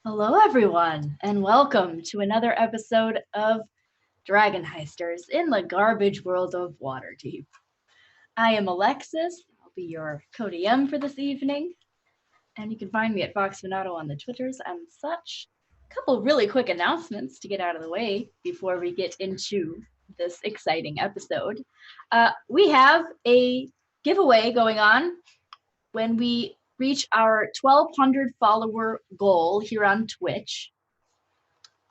Hello, everyone, and welcome to another episode of DragonHeisters in the garbage world of Waterdeep. I am Alexis. I'll be your co-DM for this evening, and you can find me at Fox Minato on the Twitters and such. A couple really quick announcements to get out of the way before we get into this exciting episode. We have a giveaway going on when we reach our 1,200 follower goal here on Twitch.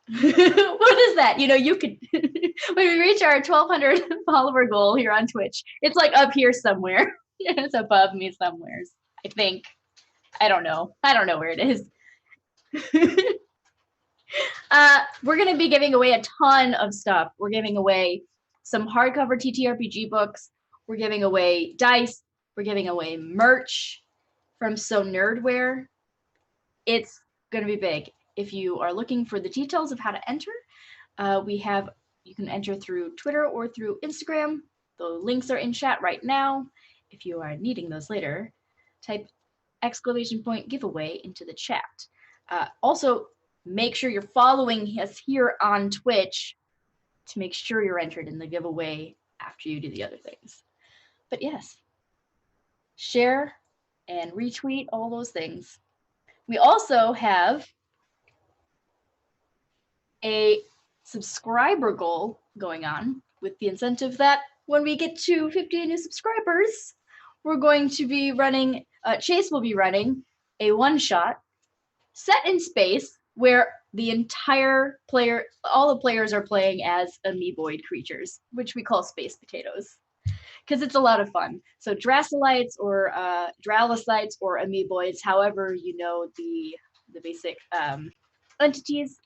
What is that? You could when we reach our 1,200 follower goal here on Twitch, it's like up here somewhere. It's above me somewhere, I think. I don't know where it is. We're going to be giving away a ton of stuff. We're giving away some hardcover TTRPG books. We're giving away dice. We're giving away merch from So Nerdware. It's going to be big. If you are looking for the details of how to enter, you can enter through Twitter or through Instagram. The links are in chat right now. If you are needing those later, type !giveaway into the chat. Also, make sure you're following us here on Twitch to make sure you're entered in the giveaway after you do the other things. But yes, share and retweet all those things. We also have a subscriber goal going on with the incentive that when we get to 50 new subscribers, we're going to be running, Chase will be running a one-shot set in space where all the players are playing as amoeboid creatures, which we call space potatoes, because it's a lot of fun. So Dracolites or Dralicites or amoeboids, however you know the basic entities,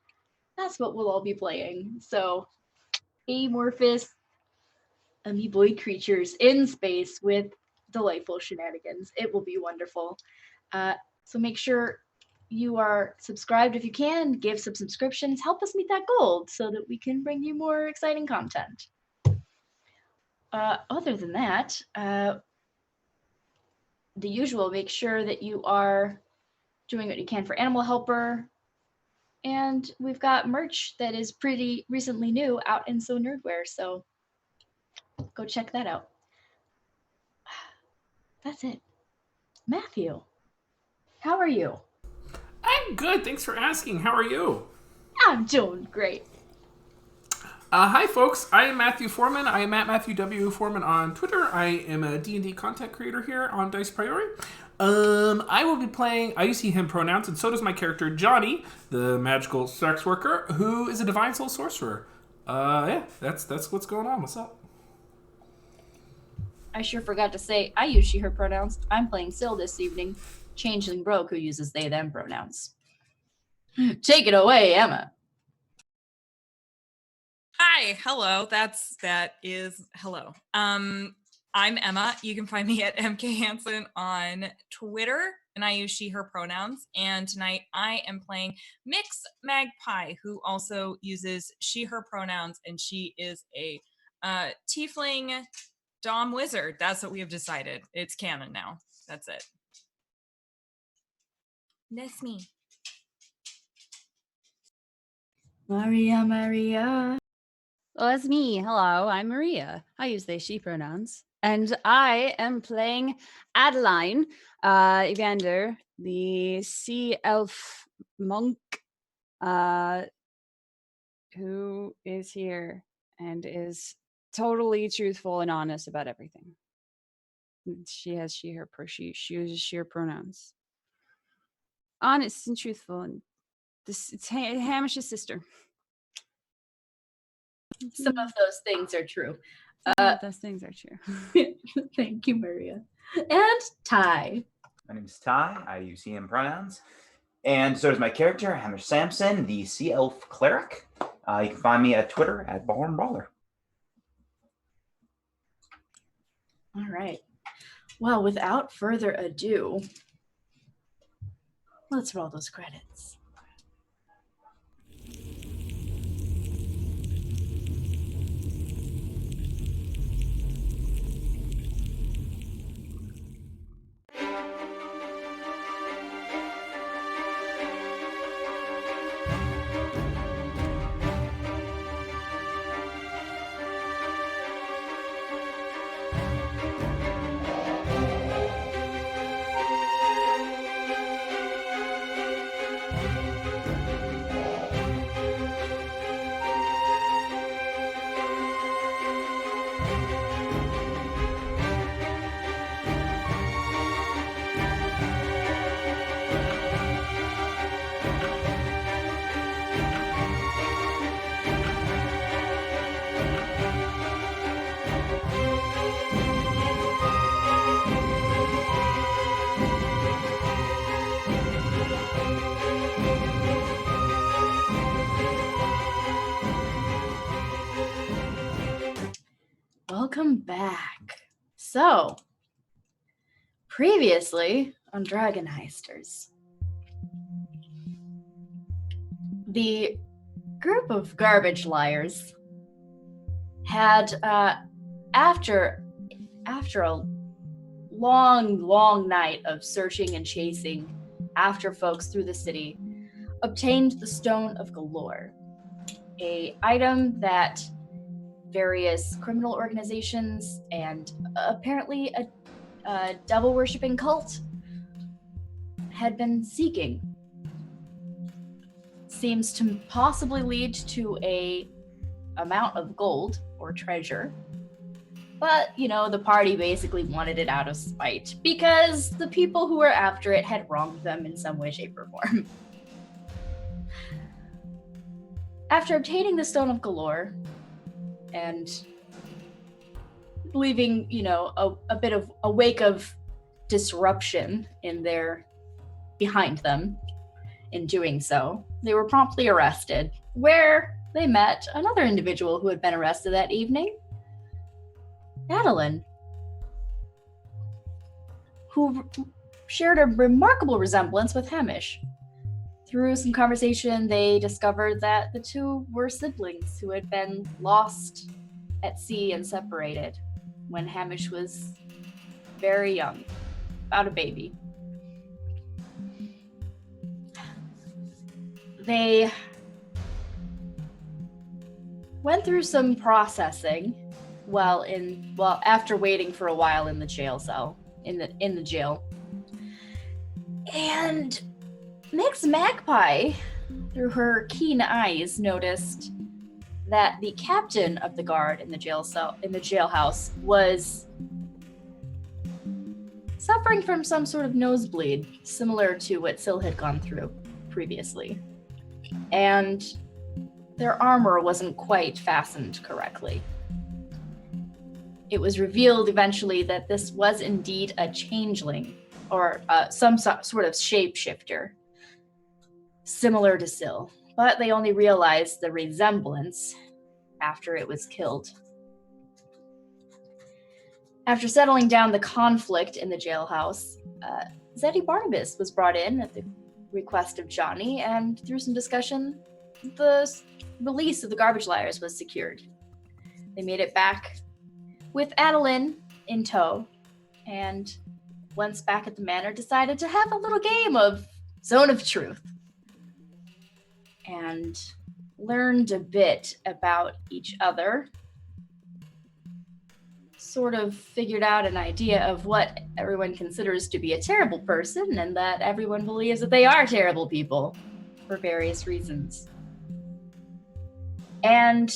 that's what we'll all be playing. So amorphous amoeboid creatures in space with delightful shenanigans. It will be wonderful. So make sure you are subscribed if you can. Give some subscriptions. Help us meet that goal so that we can bring you more exciting content. Other than that, the usual, make sure that you are doing what you can for Animal Helper. And we've got merch that is pretty recently new out in So Nerdware, so go check that out. That's it. Matthew, how are you? I'm good. Thanks for asking. How are you? I'm doing great. Hi, folks. I am Matthew Foreman. I am at Matthew W. Foreman on Twitter. I am a D&D content creator here on Dice Priori. I will be playing, I use he, him pronouns, and so does my character Johnny, the magical sex worker, who is a divine soul sorcerer. Yeah, that's what's going on. What's up? I sure forgot to say, I use she, her pronouns. I'm playing Syl this evening, changeling brogue who uses they, them pronouns. Take it away, Emma. Hi, hello. That is hello. I'm Emma. You can find me at MK Hansen on Twitter, and I use she, her pronouns. And tonight I am playing Mix Magpie, who also uses she, her pronouns, and she is a tiefling dom wizard. That's what we have decided. It's canon now. That's it. That's me. Maria. Well, that's me. Hello, I'm Maria. I use they, she pronouns. And I am playing Adeline, Evander, the sea elf monk, who is here and is totally truthful and honest about everything. She has she uses she, her pronouns. Honest and truthful, and it's Hamish's sister. Some of those things are true. Those things are true. Thank you, Maria. And Ty. My name is Ty. I use he, him pronouns. And so does my character, Hamish Sampson, the Sea Elf Cleric. You can find me at Twitter at Baller. All right. Well, without further ado, let's roll those credits. welcome back. So, previously on DragonHeisters, the group of garbage liars had, after a long night of searching and chasing after folks through the city, obtained the Stone of Golorr, a item that various criminal organizations and apparently a devil-worshipping cult had been seeking. Seems to possibly lead to a amount of gold or treasure. But, the party basically wanted it out of spite because the people who were after it had wronged them in some way, shape, or form. After obtaining the Stone of Golorr and leaving, a bit of a wake of disruption behind them in doing so, they were promptly arrested, where they met another individual who had been arrested that evening, Adeline, who shared a remarkable resemblance with Hamish. Through some conversation, they discovered that the two were siblings who had been lost at sea and separated when Hamish was very young, about a baby. They went through some processing after waiting for a while in the jail cell, in the jail. And Mix Magpie, through her keen eyes, noticed that the captain of the guard in the jailhouse was suffering from some sort of nosebleed, similar to what Syl had gone through previously. And their armor wasn't quite fastened correctly. It was revealed eventually that this was indeed a changeling, or some sort of shapeshifter, similar to Syl, but they only realized the resemblance after it was killed. After settling down the conflict in the jailhouse, Zeddy Barnabas was brought in at the request of Johnny, and through some discussion, the release of the garbage liars was secured. They made it back with Adeline in tow, and once back at the manor, decided to have a little game of Zone of Truth, and learned a bit about each other, sort of figured out an idea of what everyone considers to be a terrible person, and that everyone believes that they are terrible people for various reasons. And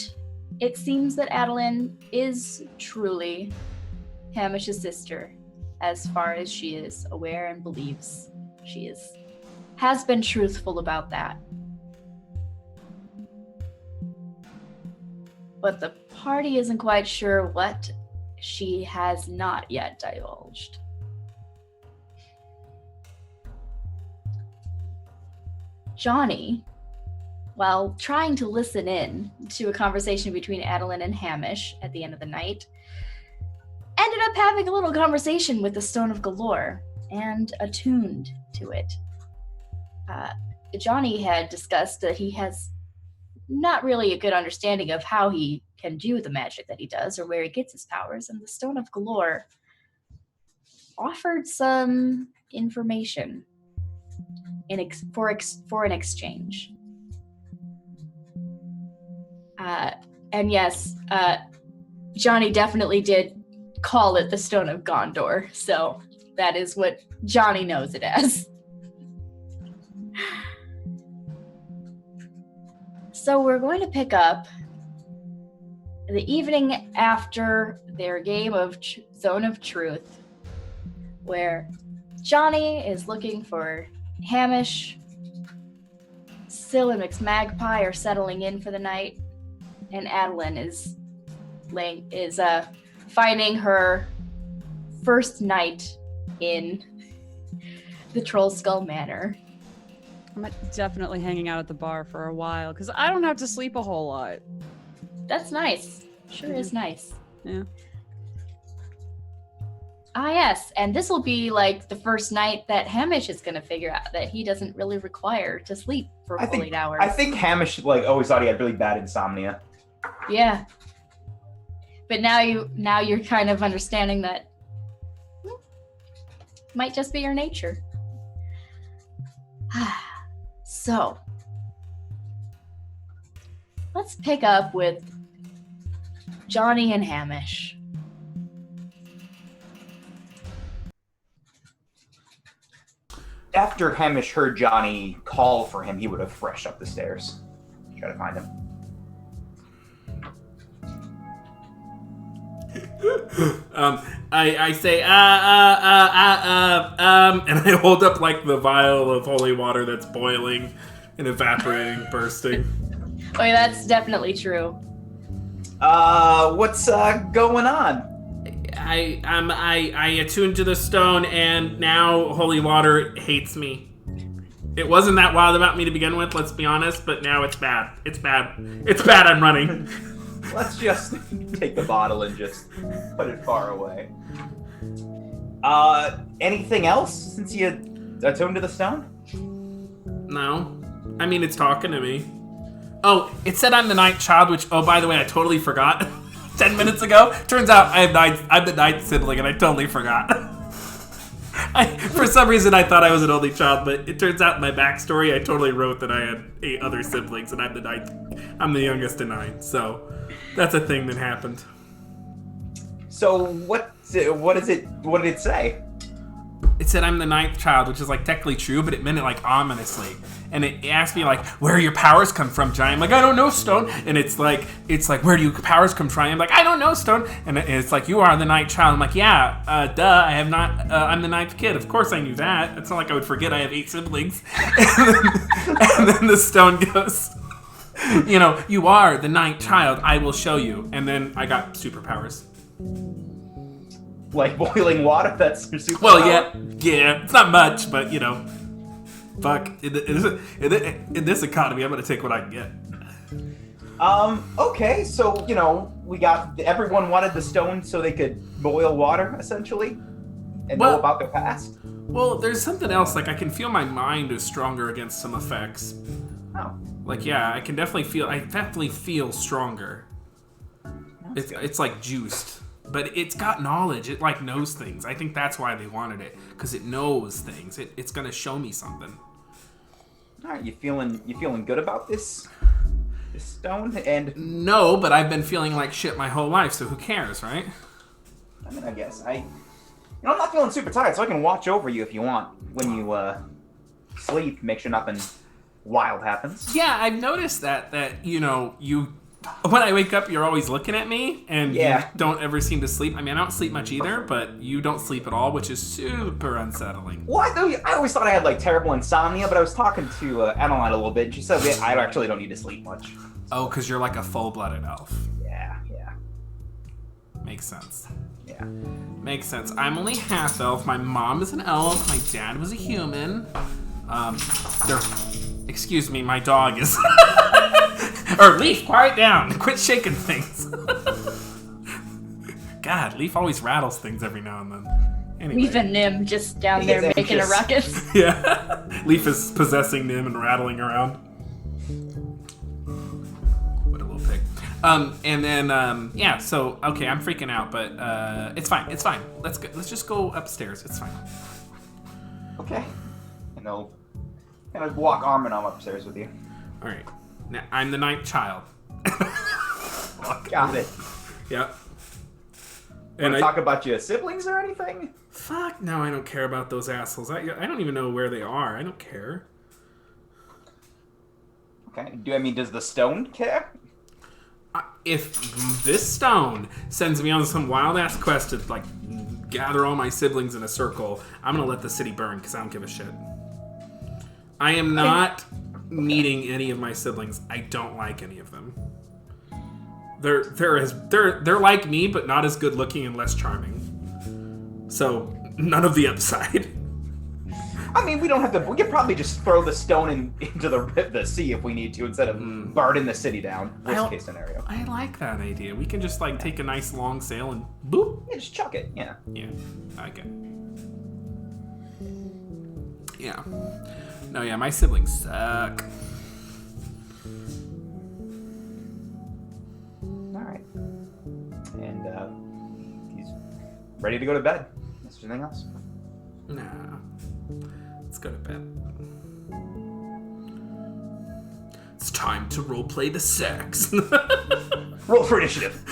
it seems that Adeline is truly Hamish's sister, as far as she is aware and believes she has been truthful about that. But the party isn't quite sure what she has not yet divulged. Johnny, while trying to listen in to a conversation between Adeline and Hamish at the end of the night, ended up having a little conversation with the Stone of Golorr and attuned to it. Johnny had discussed that he has not really a good understanding of how he can do the magic that he does or where he gets his powers, and the Stone of Golorr offered some information for an exchange. And yes, Johnny definitely did call it the Stone of Gondor, so that is what Johnny knows it as. So we're going to pick up the evening after their game of Zone of Truth, where Johnny is looking for Hamish, Syl and Mix Magpie are settling in for the night, and Adeline is finding her first night in the Troll Skull Manor. I'm definitely hanging out at the bar for a while because I don't have to sleep a whole lot. That's nice. Sure is nice. Yeah. yes, and this will be like the first night that Hamish is going to figure out that he doesn't really require to sleep for a full 8 hours. I think Hamish always thought he had really bad insomnia. Yeah. But now you're kind of understanding that might just be your nature. So, let's pick up with Johnny and Hamish. After Hamish heard Johnny call for him, he would have rushed up the stairs to try to find him. I say, and I hold up like the vial of holy water that's boiling and evaporating, bursting. Oh, yeah, that's definitely true. What's going on? I attuned to the stone, and now holy water hates me. It wasn't that wild about me to begin with, let's be honest, but now it's bad. It's bad. It's bad, I'm running. Let's just take the bottle and just put it far away. Anything else since you attuned to the stone? No. I mean, it's talking to me. Oh, it said I'm the ninth child, which, oh, by the way, I totally forgot 10 minutes ago. Turns out I'm the ninth sibling, and I totally forgot. For some reason, I thought I was an only child, but it turns out in my backstory, I totally wrote that I had 8 other siblings, and I'm the ninth. I'm the youngest of 9, so that's a thing that happened. So what did it say? It said I'm the ninth child, which is like technically true, but it meant it like ominously. And it asked me like, where do your powers come from, Johnny? I'm like, I don't know, Stone. And it's like, where do your powers come from? I'm like, I don't know, Stone. And it's like, you are the ninth child. I'm like, yeah, duh. I have not. I'm the ninth kid. Of course I knew that. It's not like I would forget I have 8 siblings. And then the stone goes, you are the ninth child. I will show you. And then I got superpowers. Like boiling water? That's your superpower? Well, yeah. It's not much, but fuck. In this economy, I'm gonna take what I can get. Okay, so everyone wanted the stone so they could boil water, essentially, and know about their past. Well, there's something else. Like I can feel my mind is stronger against some effects. Oh. Like I can definitely feel. I definitely feel stronger. It's like juiced. But it's got knowledge. It like knows things. I think that's why they wanted it, because it knows things. It's gonna show me something. All right, you feeling good about this stone? And no, but I've been feeling like shit my whole life. So who cares, right? I mean, I guess I'm not feeling super tired, so I can watch over you if you want when you sleep. Make sure nothing wild happens. Yeah, I've noticed that you. When I wake up, you're always looking at me, and you don't ever seem to sleep. I mean, I don't sleep much either, but you don't sleep at all, which is super unsettling. Well, I always thought I had, like, terrible insomnia, but I was talking to Adeline a little bit, and she said I actually don't need to sleep much. Oh, because you're like a full-blooded elf. Yeah. Makes sense. Yeah. Makes sense. I'm only half-elf. My mom is an elf. My dad was a human. Excuse me, my dog is... Or Leaf, quiet down. Quit shaking things. God, Leaf always rattles things every now and then. Anyway. Leaf and Nim just down there making a ruckus. Yeah. Leaf is possessing Nim and rattling around. What a little pig. And then, so, okay, I'm freaking out, but it's fine. Let's just go upstairs. It's fine. Okay. And I'll kind of walk arm in arm upstairs with you. All right. Now, I'm the ninth child. Got it. Yep. And talk about your siblings or anything? Fuck no, I don't care about those assholes. I don't even know where they are. I don't care. Okay. Does the stone care? If this stone sends me on some wild ass quest to like gather all my siblings in a circle, I'm gonna let the city burn because I don't give a shit. I am not meeting any of my siblings. I don't like any of them. They're like me, but not as good looking and less charming. So none of the upside. I mean, we don't have to. We could probably just throw the stone into the sea if we need to, instead of burning the city down. Worst case scenario. I like that idea. We can just like take a nice long sail and boop. Yeah, just chuck it. Yeah. Yeah, I like it. Yeah. No, yeah, my siblings suck. All right. And he's ready to go to bed. Is there anything else? Nah. Let's go to bed. It's time to roleplay the sex. Roll for initiative.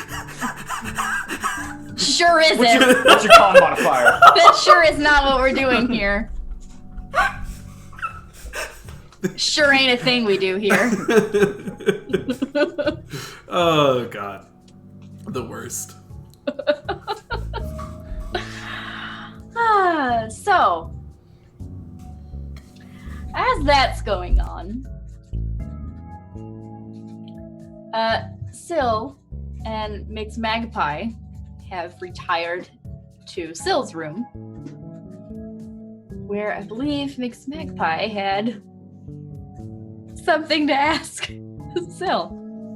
Sure isn't. What's your con modifier? That sure is not what we're doing here. Sure ain't a thing we do here. Oh, God. The worst. So, as that's going on, Syl and Mix Magpie have retired to Syl's room, where I believe Mix Magpie had something to ask Syl.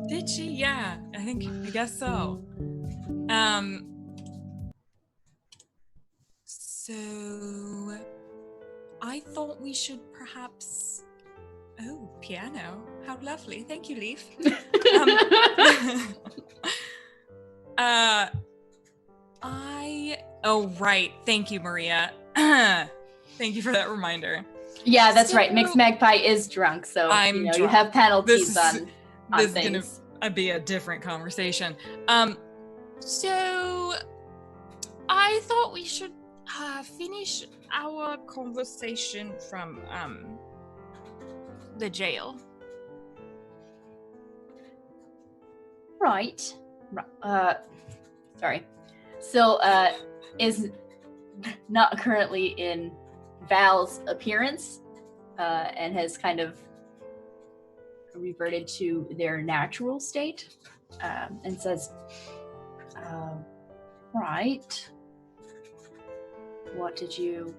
Did she? Yeah, I guess so. So I thought we should perhaps. Oh, piano! How lovely! Thank you, Leaf. Oh right. Thank you, Maria. Thank you for that reminder. Yeah, that's So- right. Mix Magpie is drunk, so I'm you drunk. have penalties This is- on This is things. gonna be a different conversation. So I thought we should finish our conversation from the jail. Right. Sorry. Syl is not currently in Val's appearance and has kind of reverted to their natural state and says, right. What did you...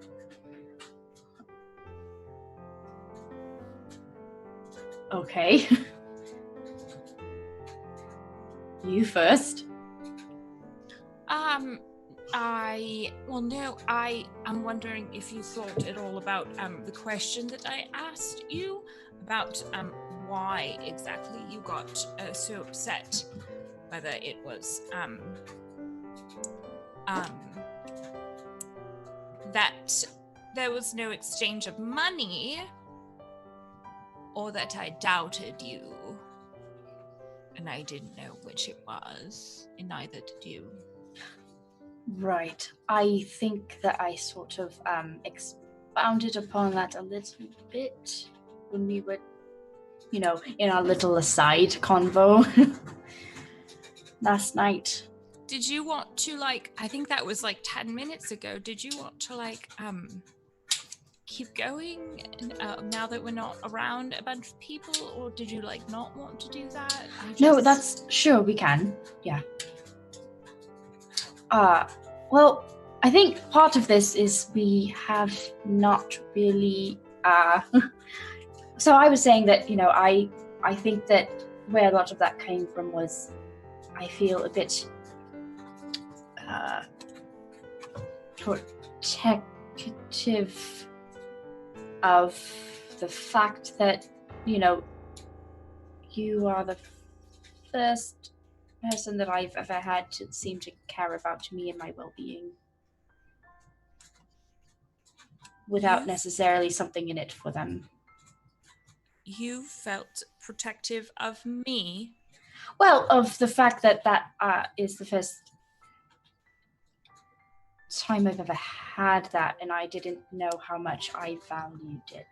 Okay. You first. I'm wondering if you thought at all about the question that I asked you about why exactly you got so upset, whether it was that there was no exchange of money, or that I doubted you, and I didn't know which it was, and neither did you. Right. I think that I sort of expounded upon that a little bit when we were, in our little aside convo last night. Did you want to, I think that was 10 minutes ago, did you want to keep going now that we're not around a bunch of people, or did you not want to do that? No, that's sure we can. Yeah. Well, I think part of this is we have not really so I was saying that, I think that where a lot of that came from was I feel a bit protective of the fact that, you are the first person that I've ever had to seem to care about me and my well-being without necessarily something in it for them. You felt protective of me? Well, of the fact that is the first time I've ever had that, and I didn't know how much I valued it.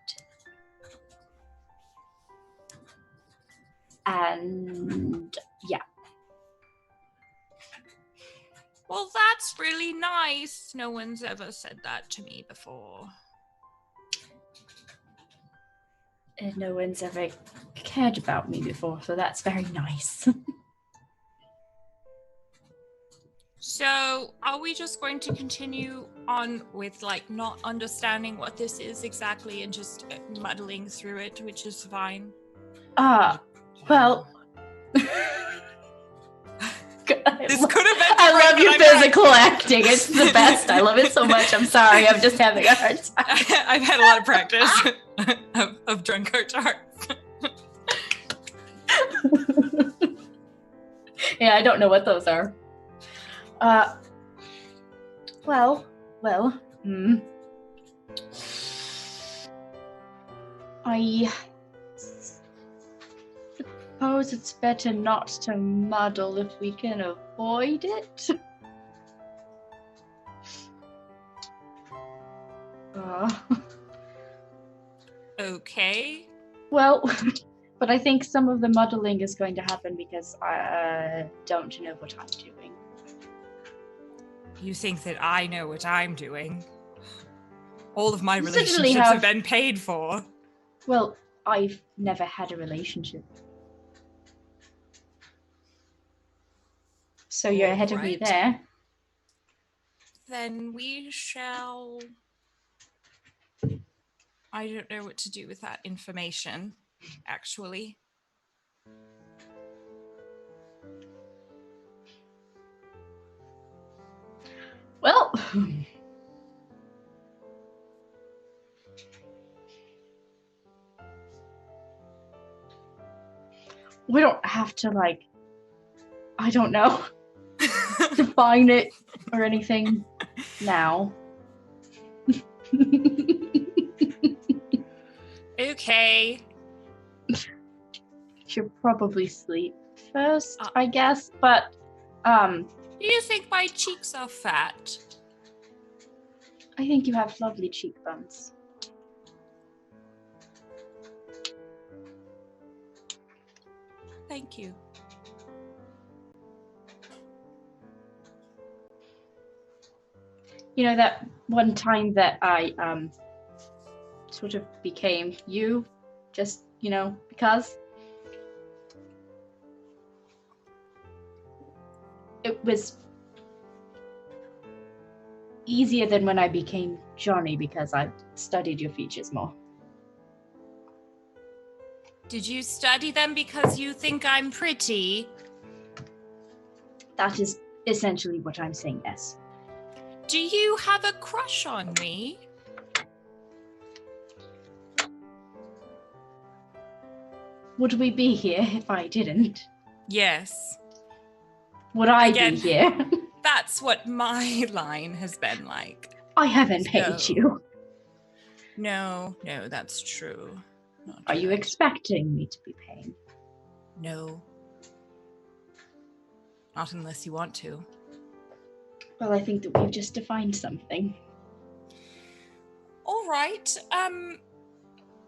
And yeah. Well, that's really nice. No one's ever said that to me before. And no one's ever cared about me before, so that's very nice. So, are we just going to continue on with, like, not understanding what this is exactly and just muddling through it, which is fine? Well... This could have been I love different, your but I'm physical acting. It's the best. I love it so much. I'm sorry. I'm just having a hard time. I've had a lot of practice of drunk art arts. Yeah, I don't know what those are. Well, I suppose it's better not to muddle if we can avoid it. Okay. Well, but I think some of the muddling is going to happen because I don't know what I'm doing. You think that I know what I'm doing? All of my You certainly relationships have have- been paid for. Well, I've never had a relationship. So you're ahead of me Alright. there. Then we shall... I don't know what to do with that information, actually. Well, we don't have to, like, I don't know, define it or anything now. Okay. Should probably sleep first, I guess, but, Do you think my cheeks are fat? I think you have lovely cheekbones. Thank you. You know, that one time that I, sort of became you, just, you know, because it was easier than when I became Johnny because I studied your features more. Did you study them because you think I'm pretty? That is essentially what I'm saying, yes. Do you have a crush on me? Would we be here if I didn't? Yes. Would I Again. be here? That's what my line has been like. I haven't paid So- you. No, that's true. Not Are you right. expecting me to be paying? No. Not unless you want to. Well, I think that we've just defined something. All right.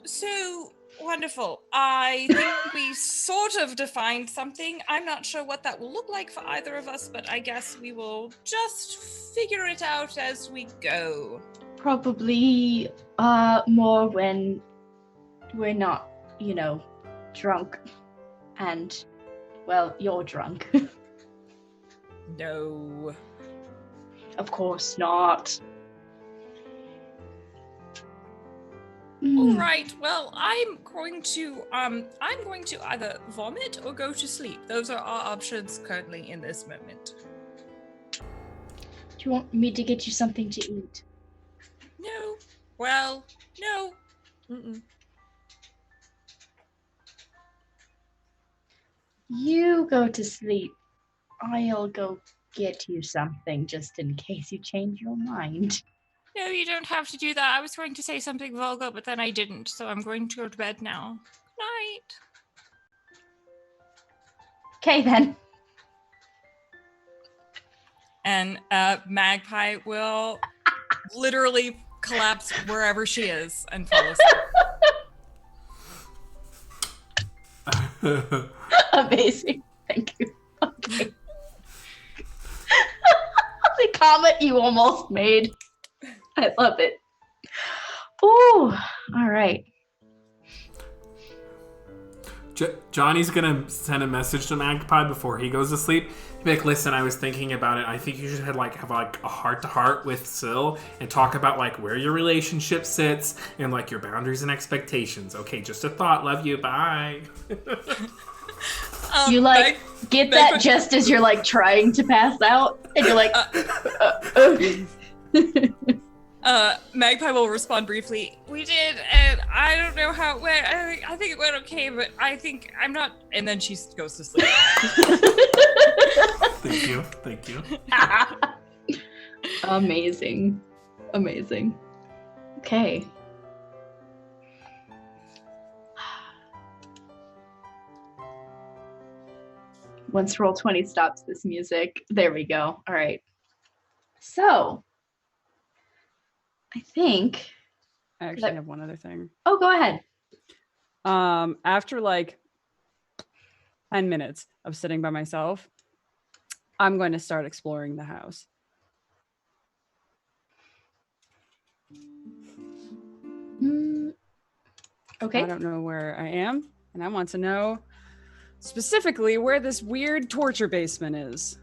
So wonderful. I think we sort of defined something. I'm not sure what that will look like for either of us, but I guess we will just figure it out as we go. Probably more when we're not, you know, drunk. And, well, you're drunk. No. Of course not. All right. Well, I'm going to either vomit or go to sleep. Those are our options currently in this moment. Do you want me to get you something to eat? No. Well, no. Mm-mm. You go to sleep. I'll go get you something just in case you change your mind. No, you don't have to do that. I was going to say something vulgar, but then I didn't, so I'm going to go to bed now. Good night. Okay, then. And Magpie will literally collapse wherever she is and fall asleep. Amazing. Thank you. Okay. The comment you almost made. I love it. Ooh, all right. Johnny's gonna send a message to Magpie before he goes to sleep. He'd be like, listen, I was thinking about it. I think you should have a heart-to-heart with Syl and talk about like where your relationship sits and like your boundaries and expectations. Okay, just a thought. Love you. Bye. You like get that just as you're like trying to pass out, and you're like, Magpie will respond briefly. We did, and I don't know how it went. I think it went okay, but I think I'm not. And then she goes to sleep. Thank you. Amazing. Okay. Once Roll20 stops this music, there we go. All right. So, I think. I actually have one other thing. Oh, go ahead. After like 10 minutes of sitting by myself, I'm going to start exploring the house. Okay. I don't know where I am, and I want to know specifically where this weird torture basement is.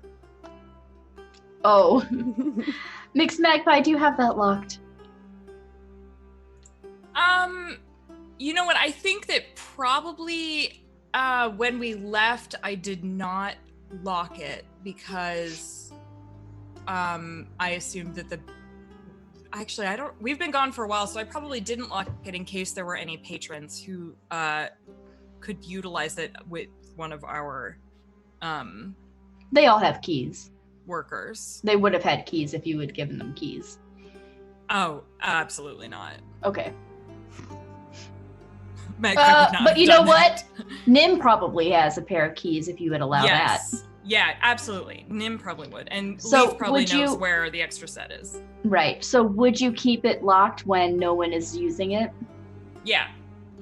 Oh. Mixed Magpie, do you have that locked? You know what? I think that probably when we left, I did not lock it because I assumed that we've been gone for a while, so I probably didn't lock it in case there were any patrons who could utilize it with one of our They all have keys. Workers. They would have had keys if you had given them keys. Oh, absolutely not. Okay. But you know what? Nim probably has a pair of keys if you would allow that. Yeah, absolutely. Nim probably would. And So Leaf probably would knows you- where the extra set is. Right. So would you keep it locked when no one is using it? Yeah.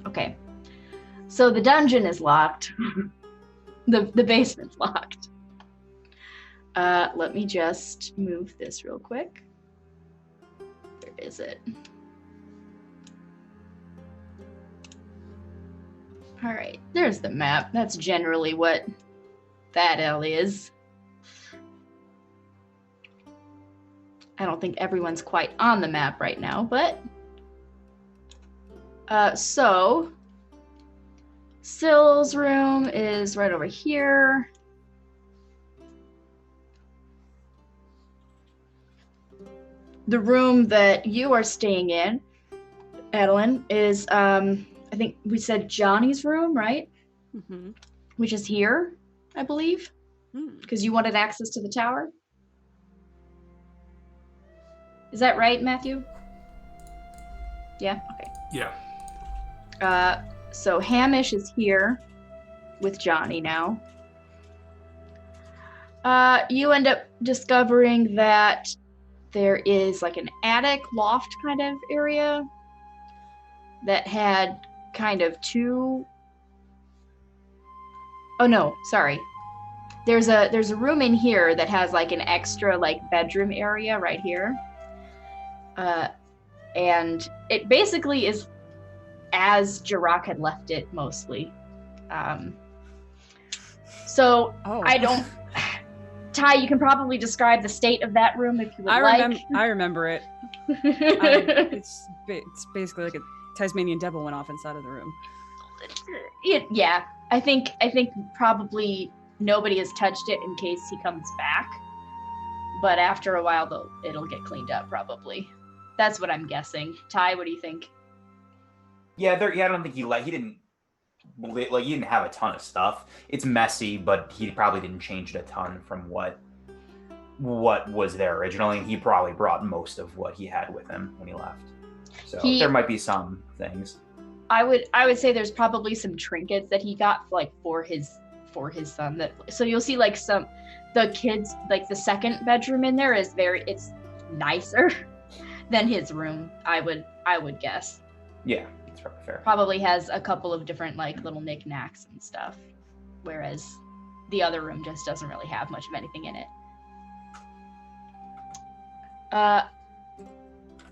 Okay. So the dungeon is locked. the basement's locked. Let me just move this real quick. Where is it? All right, there's the map. That's generally what that L is. I don't think everyone's quite on the map right now, but so Syl's room is right over here. The room that you are staying in, Adeline, is I think we said Johnny's room, right? Mm-hmm. Which is here, I believe, because you wanted access to the tower. Is that right, Matthew? Yeah, okay. Yeah. So Hamish is here with Johnny now. You end up discovering that there is like an attic loft kind of area that had kind of two. Oh no, sorry. There's a room in here that has like an extra like bedroom area right here. And it basically is as Jirok had left it mostly. So I don't. Ty, you can probably describe the state of that room if you would like. I remember it. It's basically like a Tasmanian devil went off inside of the room. Yeah, I think probably nobody has touched it in case he comes back. But after a while, it'll get cleaned up probably. That's what I'm guessing. Ty, what do you think? Yeah, I don't think he didn't have a ton of stuff. It's messy, but he probably didn't change it a ton from what was there originally. He probably brought most of what he had with him when he left. So there might be some things. I would say there's probably some trinkets that he got like for his son. So you'll see like the kids, like the second bedroom in there it's nicer than his room. I would guess. Yeah. Probably fair. Probably has a couple of different like little knickknacks and stuff, whereas the other room just doesn't really have much of anything in it.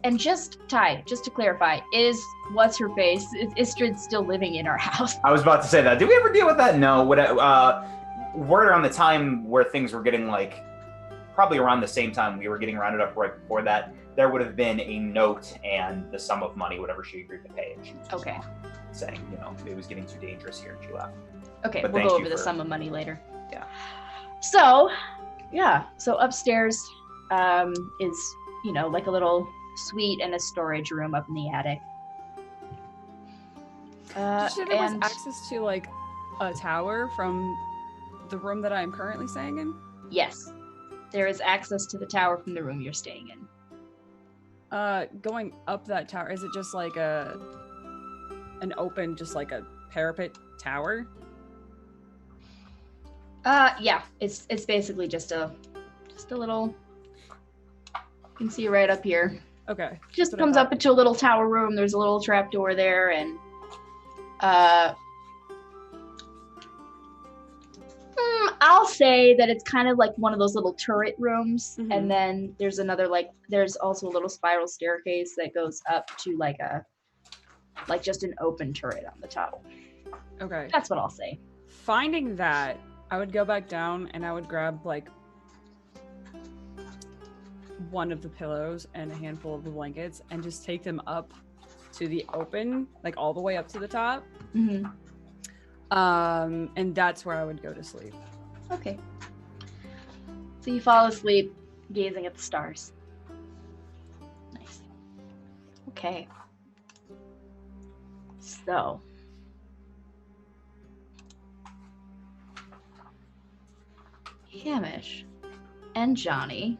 And just to clarify, is what's her face? Is Istrid still living in our house? I was about to say that. Did we ever deal with that? No. Word around the time where things were getting like, probably around the same time we were getting rounded up right before that, there would have been a note and the sum of money, whatever she agreed to pay. And she was Okay. saying, it was getting too dangerous here, and she left. Okay, But we'll thank go you over the for- sum of money later. Yeah. So upstairs is, like a little suite and a storage room up in the attic. Did you say there was and access to like a tower from the room that I'm currently staying in? yes, there is access to the tower from the room you're staying in. Going up that tower, is it just like an open, just like a parapet tower? Yeah, it's basically just a little. You can see right up here. Okay. Just that's what I comes thought. up into a little tower room. There's a little trap door there, and I'll say that it's kind of like one of those little turret rooms, Mhm. and then there's another there's also a little spiral staircase that goes up to just an open turret on the top. Okay. That's what I'll say. Finding that, I would go back down and I would grab like one of the pillows and a handful of the blankets and just take them up to the open, like all the way up to the top. Mm-hmm. And that's where I would go to sleep. Okay. So you fall asleep, gazing at the stars. Nice. Okay. So. Hamish and Johnny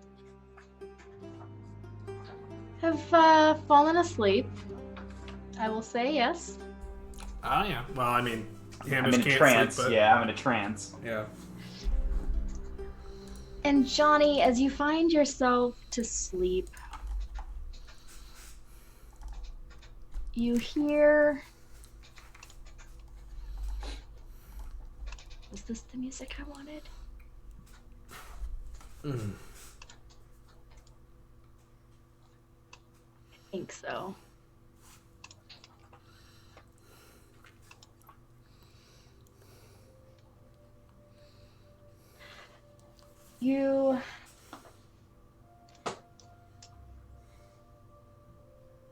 have fallen asleep. I will say yes. Oh, yeah. Well, I mean, Hamish I'm in a can't trance. sleep, but... Yeah, I'm in a trance. Yeah. And Johnny, as you find yourself to sleep, you hear... Was this the music I wanted? Mm. I think so.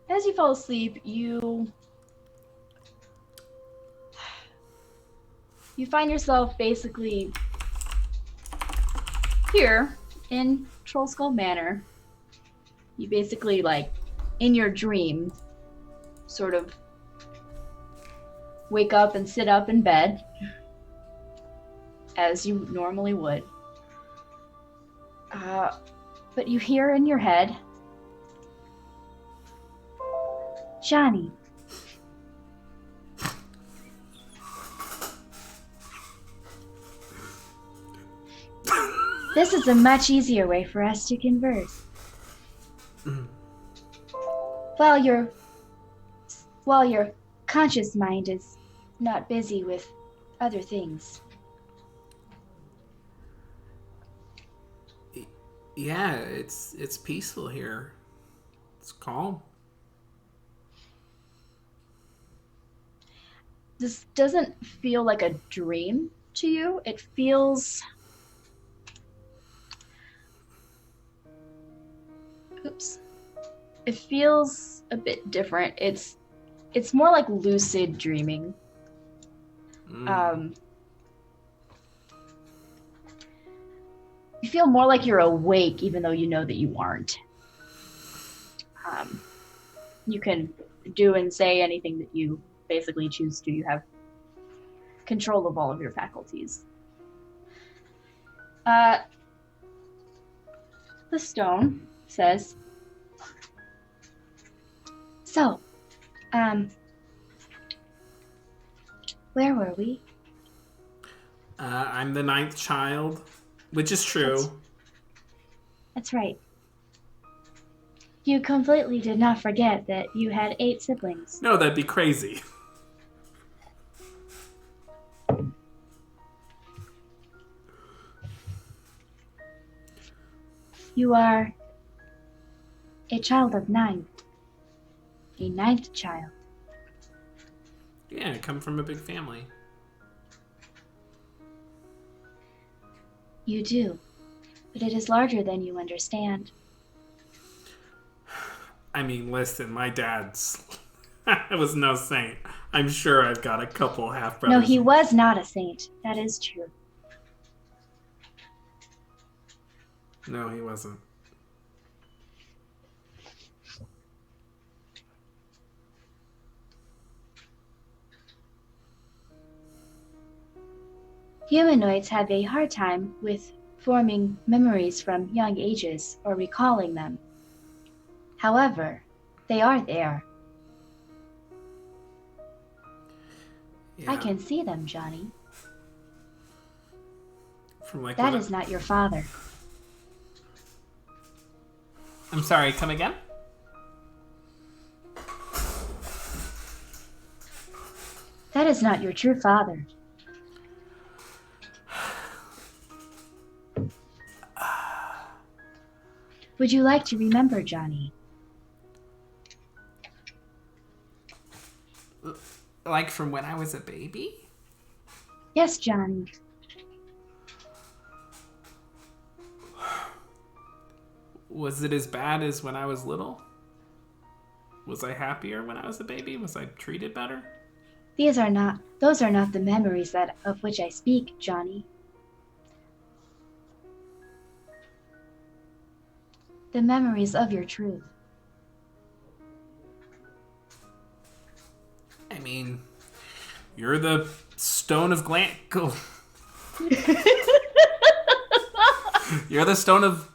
As you fall asleep, you find yourself basically here in Troll Skull Manor. You basically, in your dream, sort of wake up and sit up in bed as you normally would. But you hear in your head, Johnny. This is a much easier way for us to converse. While your conscious mind is not busy with other things. Yeah, it's peaceful here. It's calm. This doesn't feel like a dream to you. It feels... Oops. It feels a bit different. It's more like lucid dreaming. You feel more like you're awake, even though you know that you aren't. You can do and say anything that you basically choose to. You have control of all of your faculties. The stone says, so, where were we? I'm the 9th child, which is true. That's right. You completely did not forget that you had 8 siblings. No, that'd be crazy. You are a child of 9. A 9th child. Yeah, I come from a big family. You do, but it is larger than you understand. I mean, listen, my dad's was no saint. I'm sure I've got a couple half brothers. No, he was not a saint. That is true. No, he wasn't. Humanoids have a hard time with forming memories from young ages or recalling them. However, they are there. Yeah. I can see them, Johnny. From like That is not your father. I'm sorry, come again? That is not your true father. Would you like to remember, Johnny? Like from when I was a baby? Yes, Johnny. Was it as bad as when I was little? Was I happier when I was a baby? Was I treated better? Those are not the memories of which I speak, Johnny. The memories of your truth. I mean, you're the Stone of Golorr. You're the Stone of...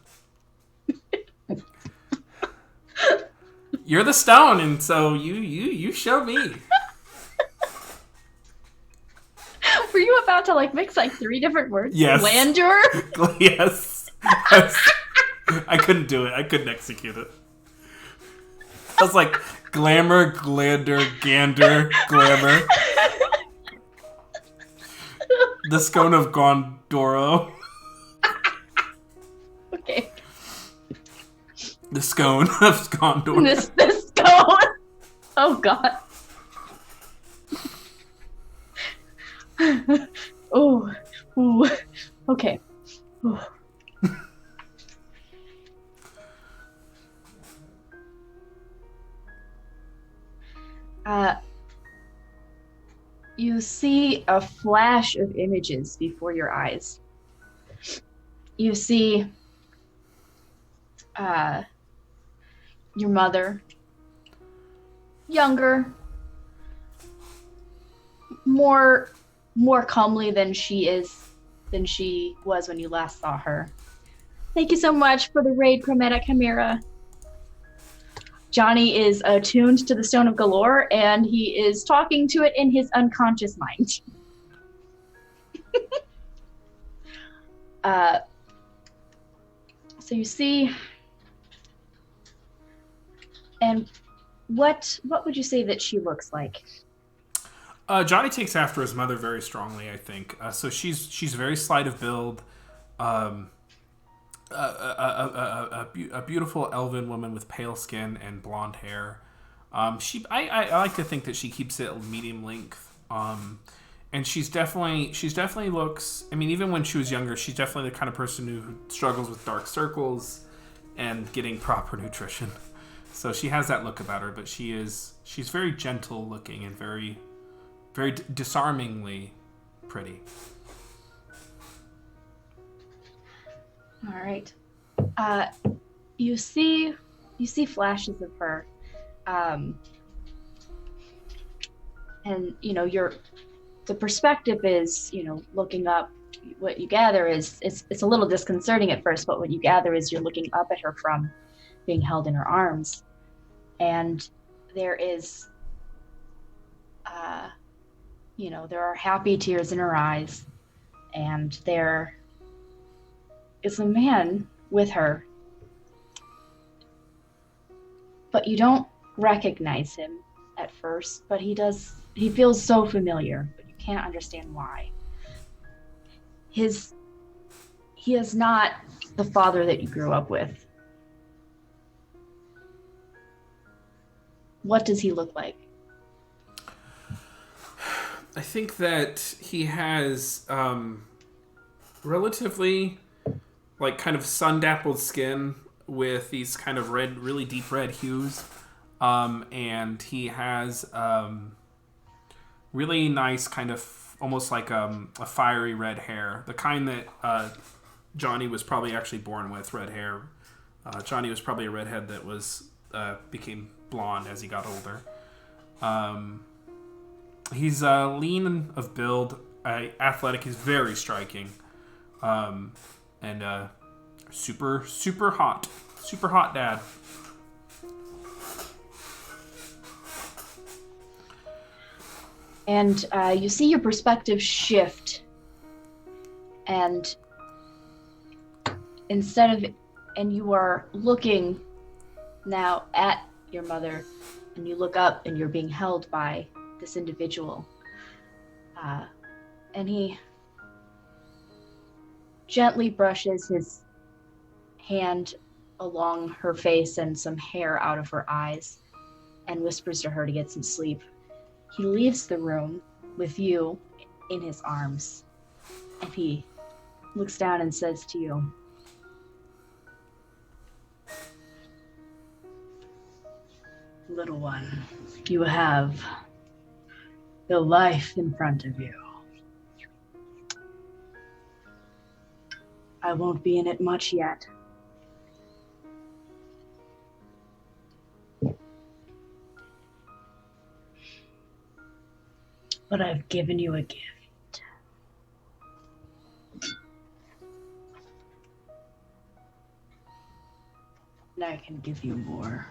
You're the stone, and so you show me. Were you about to mix 3 different words? Yes. Landor? Yes. I couldn't do it. I couldn't execute it. I was like, glamour, glander, gander, glamour. The Stone of Gondoro. Okay. The Scone of Gondor. This scone. Oh God. Oh. Ooh. Okay. Ooh. You see a flash of images before your eyes. You see your mother, younger, more comely than she was when you last saw her. Thank you so much for the raid, Chromatic Chimera. Johnny is attuned to the Stone of Golorr, and he is talking to it in his unconscious mind. So you see, and what would you say that she looks like? Johnny takes after his mother very strongly, I think. So she's very slight of build, a beautiful elven woman with pale skin and blonde hair. I like to think that she keeps it medium length. And she's definitely looks. I mean, even when she was younger, she's definitely the kind of person who struggles with dark circles and getting proper nutrition. So she has that look about her, but she's very gentle looking and very, very disarmingly pretty. All right. You see flashes of her, and the perspective is, looking up. What you gather is it's a little disconcerting at first, but what you gather is you're looking up at her from being held in her arms, and there is, there are happy tears in her eyes, and there is a man with her, but you don't recognize him at first, but he feels so familiar, but you can't understand why. He is not the father that you grew up with. What does he look like? I think that he has relatively like kind of sun-dappled skin with these kind of red, really deep red hues. And he has really nice kind of almost like a fiery red hair. The kind that Johnny was probably actually born with, red hair. Johnny was probably a redhead that was became blonde as he got older. He's lean of build, athletic. He's very striking, and super hot, super hot dad. And you see your perspective shift, and and you are looking now at your mother, and you look up and you're being held by this individual. And he gently brushes his hand along her face and some hair out of her eyes and whispers to her to get some sleep. He leaves the room with you in his arms, and he looks down and says to you, "Little one, you have the life in front of you. I won't be in it much yet. But I've given you a gift. And I can give you more.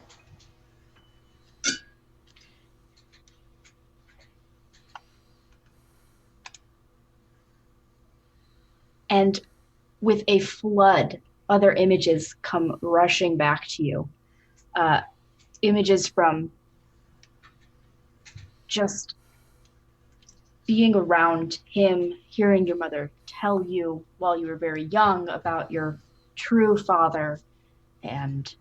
And with a flood, other images come rushing back to you. Images from just being around him, hearing your mother tell you while you were very young about your true father, and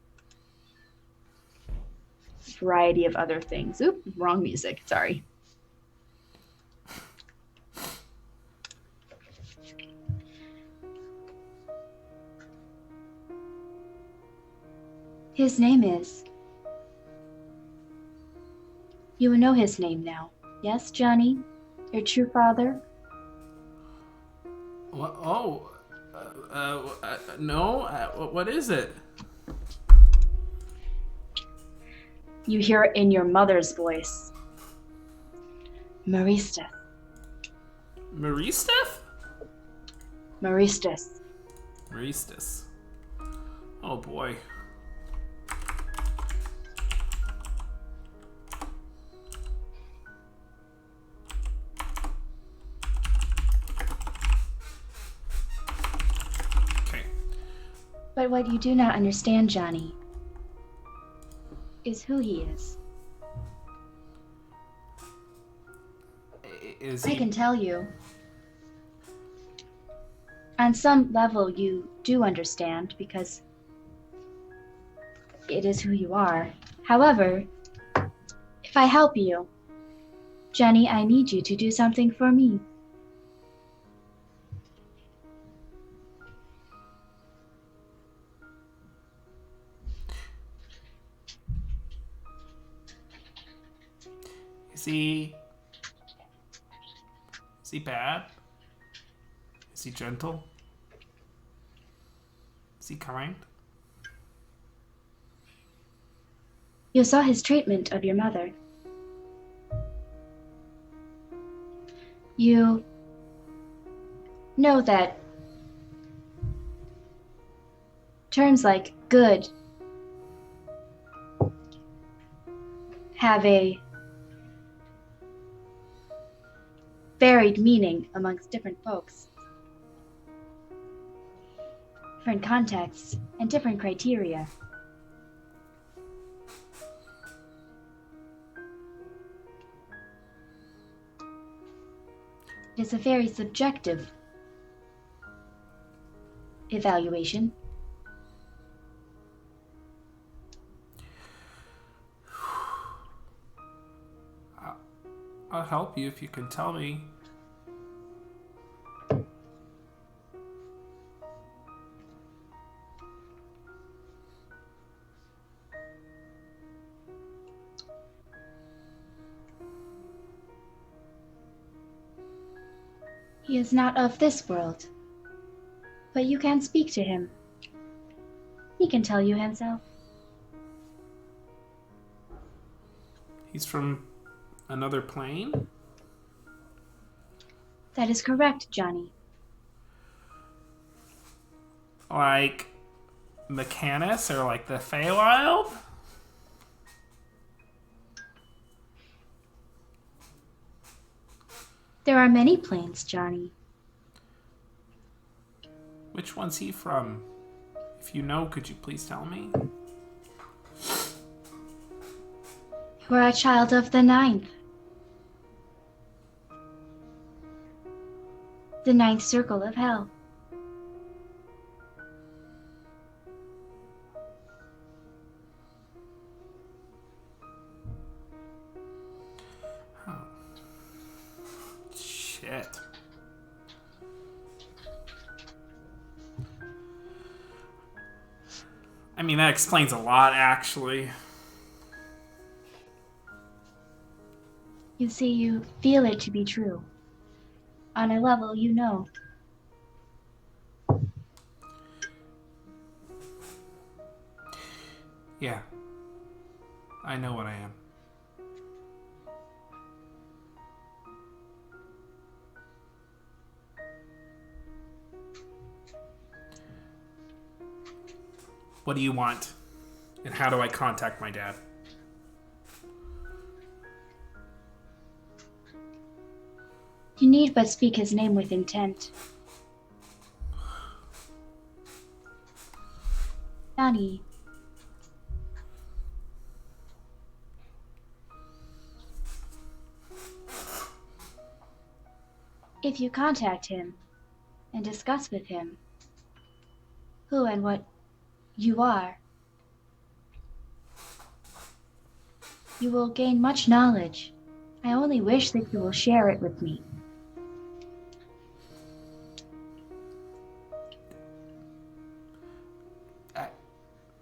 a variety of other things. Oop, wrong music, sorry. His name is... You will know his name now. Yes, Johnny? Your true father? What? Oh, no. What is it? You hear it in your mother's voice. Maristas. Maristeth? Maristas. Maristas. Oh boy. But what you do not understand, Johnny, is who he is. I can tell you. On some level, you do understand because it is who you are. However, if I help you, Johnny, I need you to do something for me. Is he bad? Is he gentle? Is he kind? You saw his treatment of your mother. You know that terms like good have a varied meaning amongst different folks, different contexts, and different criteria. It is a very subjective evaluation. help you if you can tell me. He is not of this world, but you can speak to him. He can tell you himself. He's from another plane? That is correct, Johnny. Like Mechanus or like the Feywild? There are many planes, Johnny. Which one's he from? If you know, could you please tell me? You are a child of the ninth. The ninth circle of hell. Oh. Shit. I mean, that explains a lot, actually. You see, you feel it to be true. On a level you know. Yeah. I know what I am. What do you want? And how do I contact my dad? You need but speak his name with intent. Johnny. If you contact him and discuss with him who and what you are, you will gain much knowledge. I only wish that you will share it with me.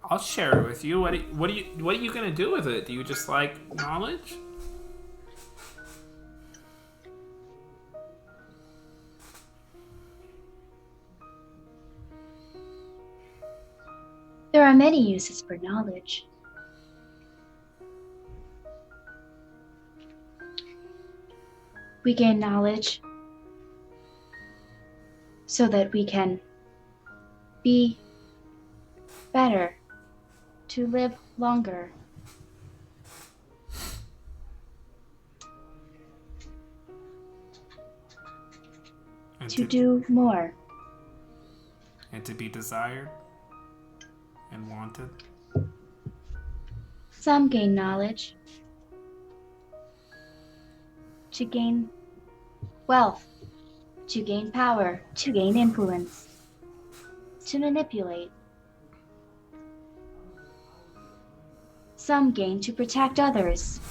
I'll share it with you. What are you gonna do with it? Do you just like knowledge? There are many uses for knowledge. We gain knowledge so that we can be better, to live longer. And to do more. And to be desired and wanted. Some gain knowledge to gain wealth, to gain power, to gain influence, to manipulate. Some gain to protect others.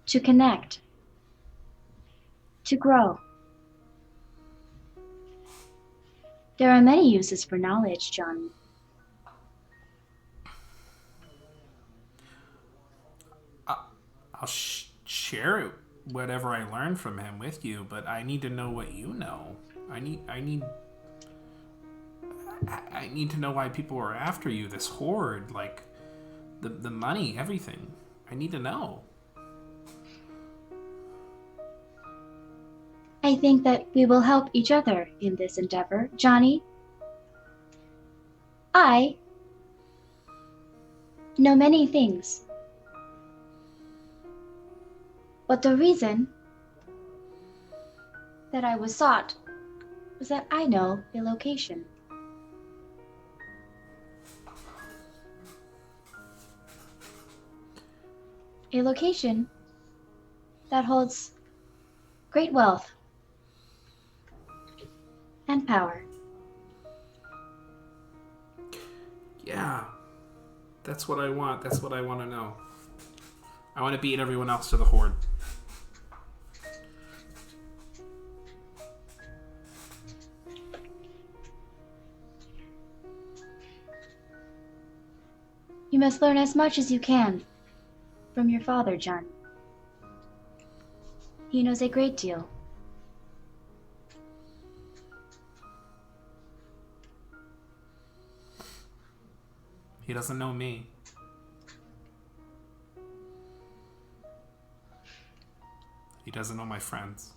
To connect. To grow. There are many uses for knowledge, Johnny. I'll share whatever I learned from him with you, but I need to know what you know. I need to know why people are after you, this horde, like the money, everything. I need to know. I think that we will help each other in this endeavor, Johnny. I know many things, but the reason that I was sought was that I know a location. A location that holds great wealth and power. Yeah. That's what I want. That's what I want to know. I want to beat everyone else to the Horde. You must learn as much as you can from your father, John. He knows a great deal. He doesn't know me. He doesn't know my friends.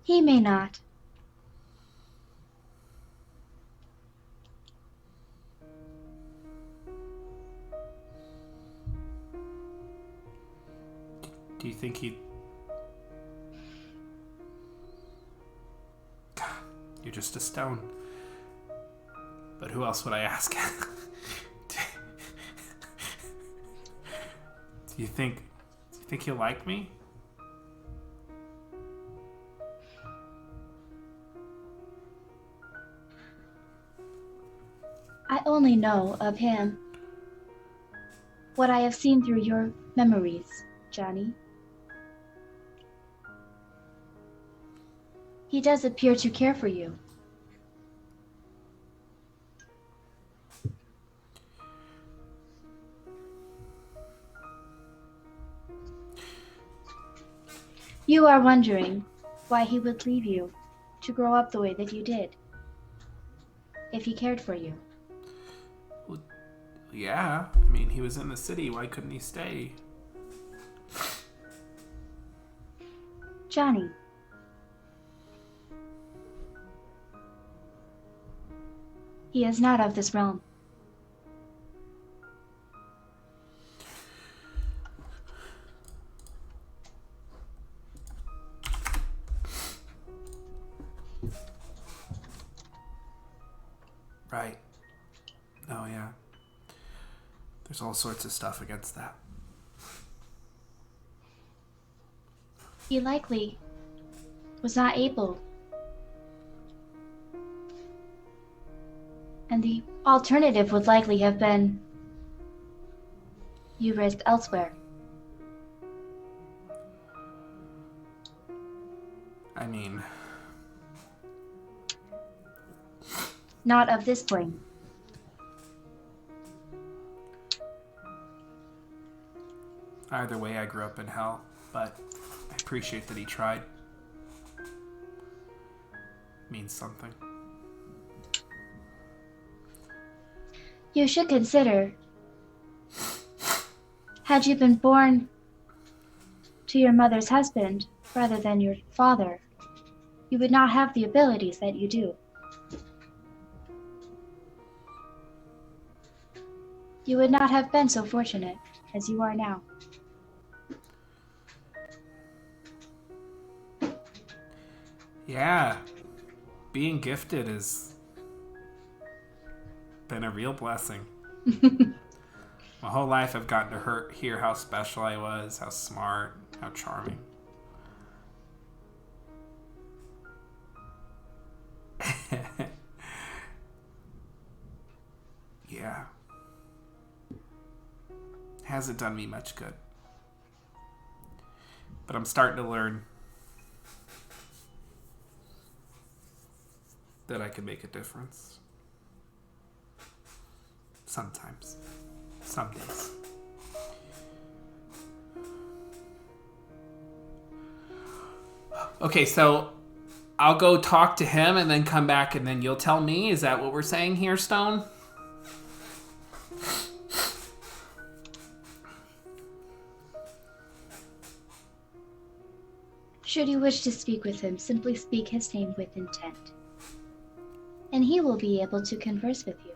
He may not. Do you think he... God, you're just a stone. But who else would I ask? Do you think he'll like me? I only know of him what I have seen through your memories, Johnny. He does appear to care for you. You are wondering why he would leave you to grow up the way that you did, if he cared for you. Well, yeah, I mean, he was in the city. Why couldn't he stay? Johnny. He is not of this realm. Right. Oh, yeah. There's all sorts of stuff against that. He likely was not able. And the alternative would likely have been you raised elsewhere. I mean... Not of this plane. Either way, I grew up in hell, but I appreciate that he tried. Means something. You should consider, had you been born to your mother's husband rather than your father, you would not have the abilities that you do. You would not have been so fortunate as you are now. Yeah, being gifted has been a real blessing. My whole life I've gotten to hear how special I was, how smart, how charming. Yeah. Hasn't done me much good. But I'm starting to learn that I can make a difference. Sometimes. Some days. Okay, so I'll go talk to him and then come back and then you'll tell me? Is that what we're saying here, Stone? Should you wish to speak with him, simply speak his name with intent, and he will be able to converse with you.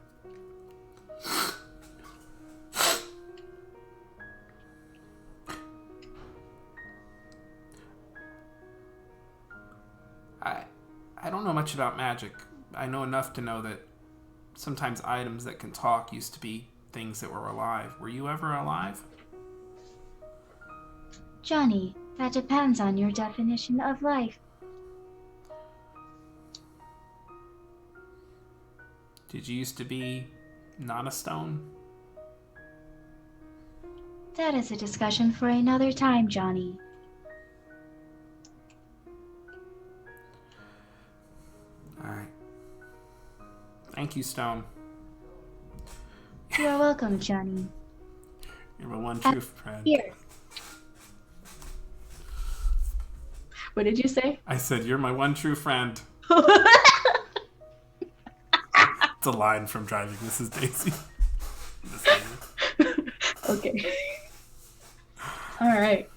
I don't know much about magic. I know enough to know that sometimes items that can talk used to be things that were alive. Were you ever alive? Johnny, that depends on your definition of life. Did you used to be not a stone? That is a discussion for another time, Johnny. All right. Thank you, Stone. You're welcome, Johnny. You're my one true friend. Here. What did you say? I said, you're my one true friend. It's a line from Driving Mrs. Daisy. Okay. All right.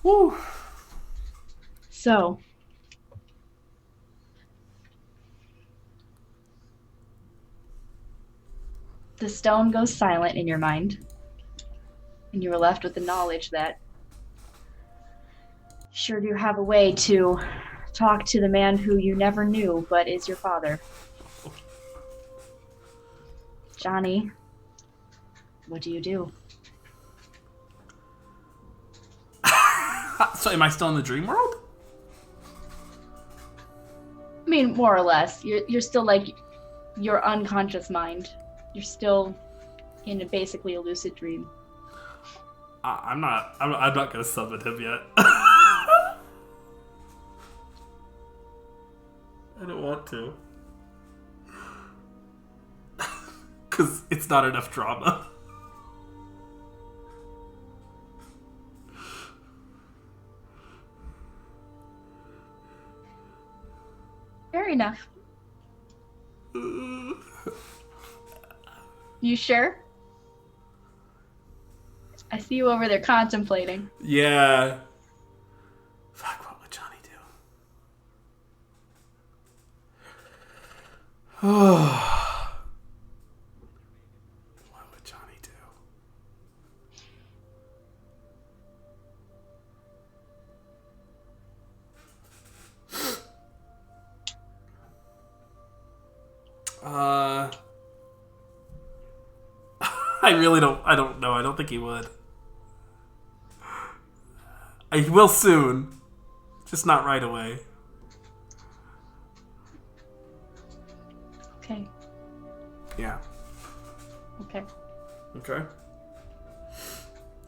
Woo. So, the stone goes silent in your mind, and you are left with the knowledge that sure do have a way to talk to the man who you never knew but is your father. Johnny, what do you do? So am I still in the dream world? I mean, more or less. You're still like your unconscious mind. You're still in basically a lucid dream. I'm not gonna summon him yet. I don't want to. Because it's not enough drama. Fair enough. You sure? I see you over there contemplating. Yeah. Fuck, what would Johnny do? What would Johnny do? I don't know. I don't think he would. He will soon. Just not right away. Okay. Yeah. Okay. Okay.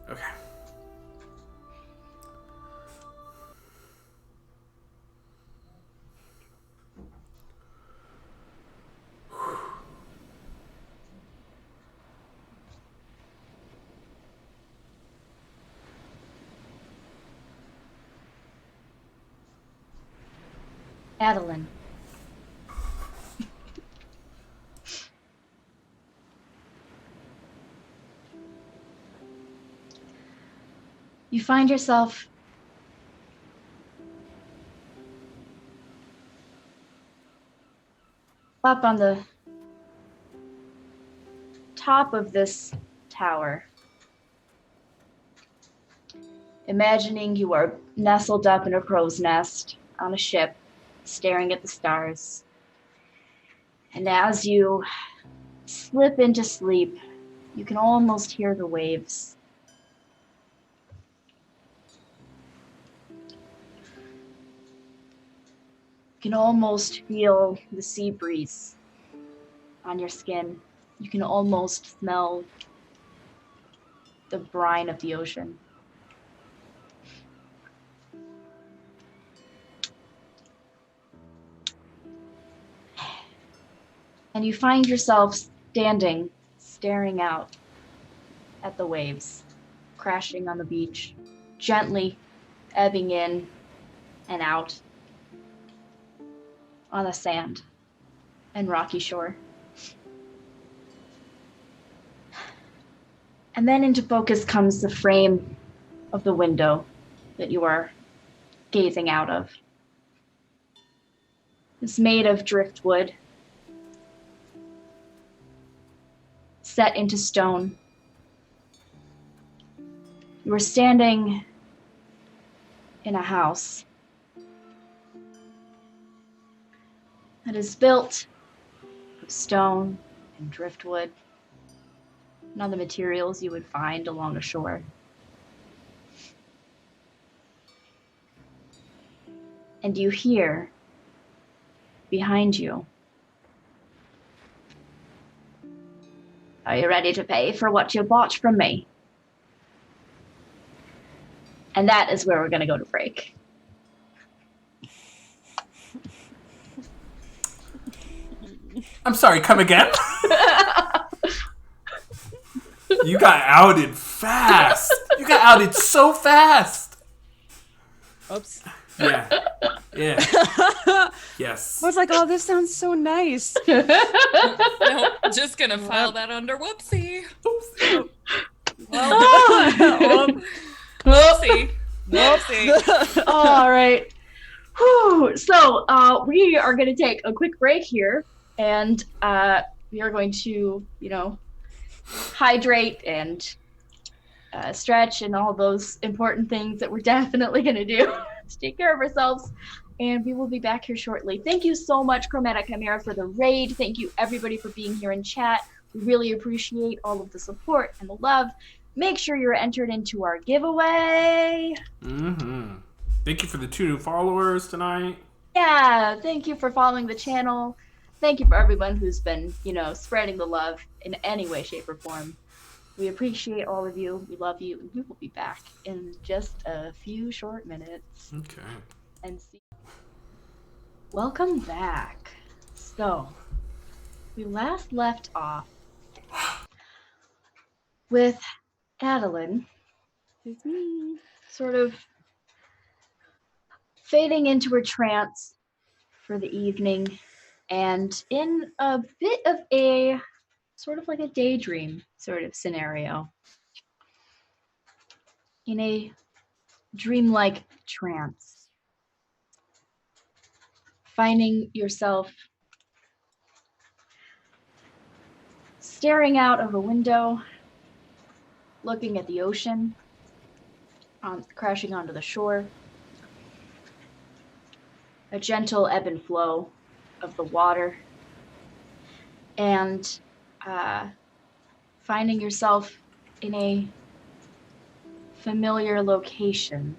Okay. Adeline. You find yourself up on the top of this tower, imagining you are nestled up in a crow's nest on a ship, staring at the stars. And as you slip into sleep, you can almost hear the waves. You can almost feel the sea breeze on your skin. You can almost smell the brine of the ocean. And you find yourself standing, staring out at the waves, crashing on the beach, gently ebbing in and out on the sand and rocky shore. And then into focus comes the frame of the window that you are gazing out of. It's made of driftwood, set into stone. You are standing in a house that is built of stone and driftwood and other materials you would find along a shore. And you hear behind you. Are you ready to pay for what you bought from me? And that is where we're going to go to break. I'm sorry, come again? You got outed fast. You got outed so fast. Oops. Yeah. Yes. I was like, oh, this sounds so nice. Nope, just gonna file that under whoopsie. Whoopsie. Whoopsie. All right. Whew. So we are going to take a quick break here, and we are going to, hydrate and stretch and all those important things that we're definitely going to do to take care of ourselves. And we will be back here shortly. Thank you so much, Chromatic Chimera, for the raid. Thank you, everybody, for being here in chat. We really appreciate all of the support and the love. Make sure you're entered into our giveaway. Mm-hmm. Thank you for the 2 new followers tonight. Yeah, thank you for following the channel. Thank you for everyone who's been, spreading the love in any way, shape, or form. We appreciate all of you. We love you. And we will be back in just a few short minutes. Okay. And see. Welcome back. So, we last left off with Adeline It's me. sort of fading into her trance for the evening, and in a bit of a sort of like a daydream sort of scenario. In a dreamlike trance. Finding yourself staring out of a window, looking at the ocean, crashing onto the shore. A gentle ebb and flow of the water, and finding yourself in a familiar location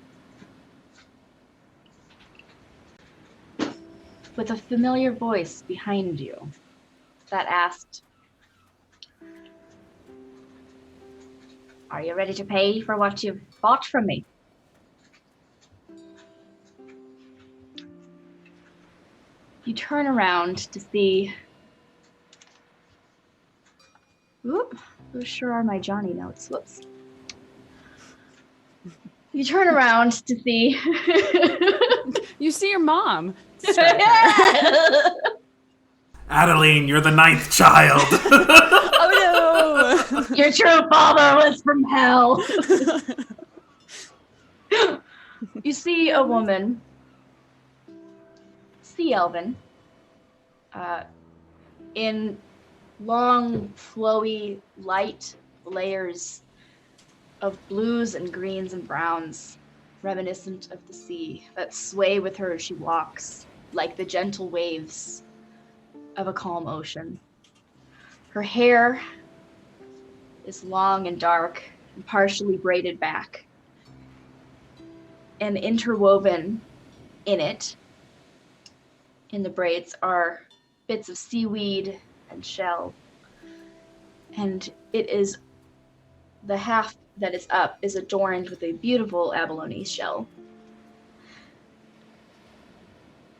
with a familiar voice behind you that asked, "Are you ready to pay for what you've bought from me?" You turn around to see. Oop, those sure are my Johnny notes. Whoops. You turn around to see. You see your mom. Adeline, you're the 9th child. Oh no! Your true father was from hell. You see a woman, sea elven, in long, flowy, light layers of blues and greens and browns, reminiscent of the sea, that sway with her as she walks, like the gentle waves of a calm ocean. Her hair is long and dark and partially braided back, and interwoven in it, in the braids, are bits of seaweed and shell. And it is the half that is up is adorned with a beautiful abalone shell.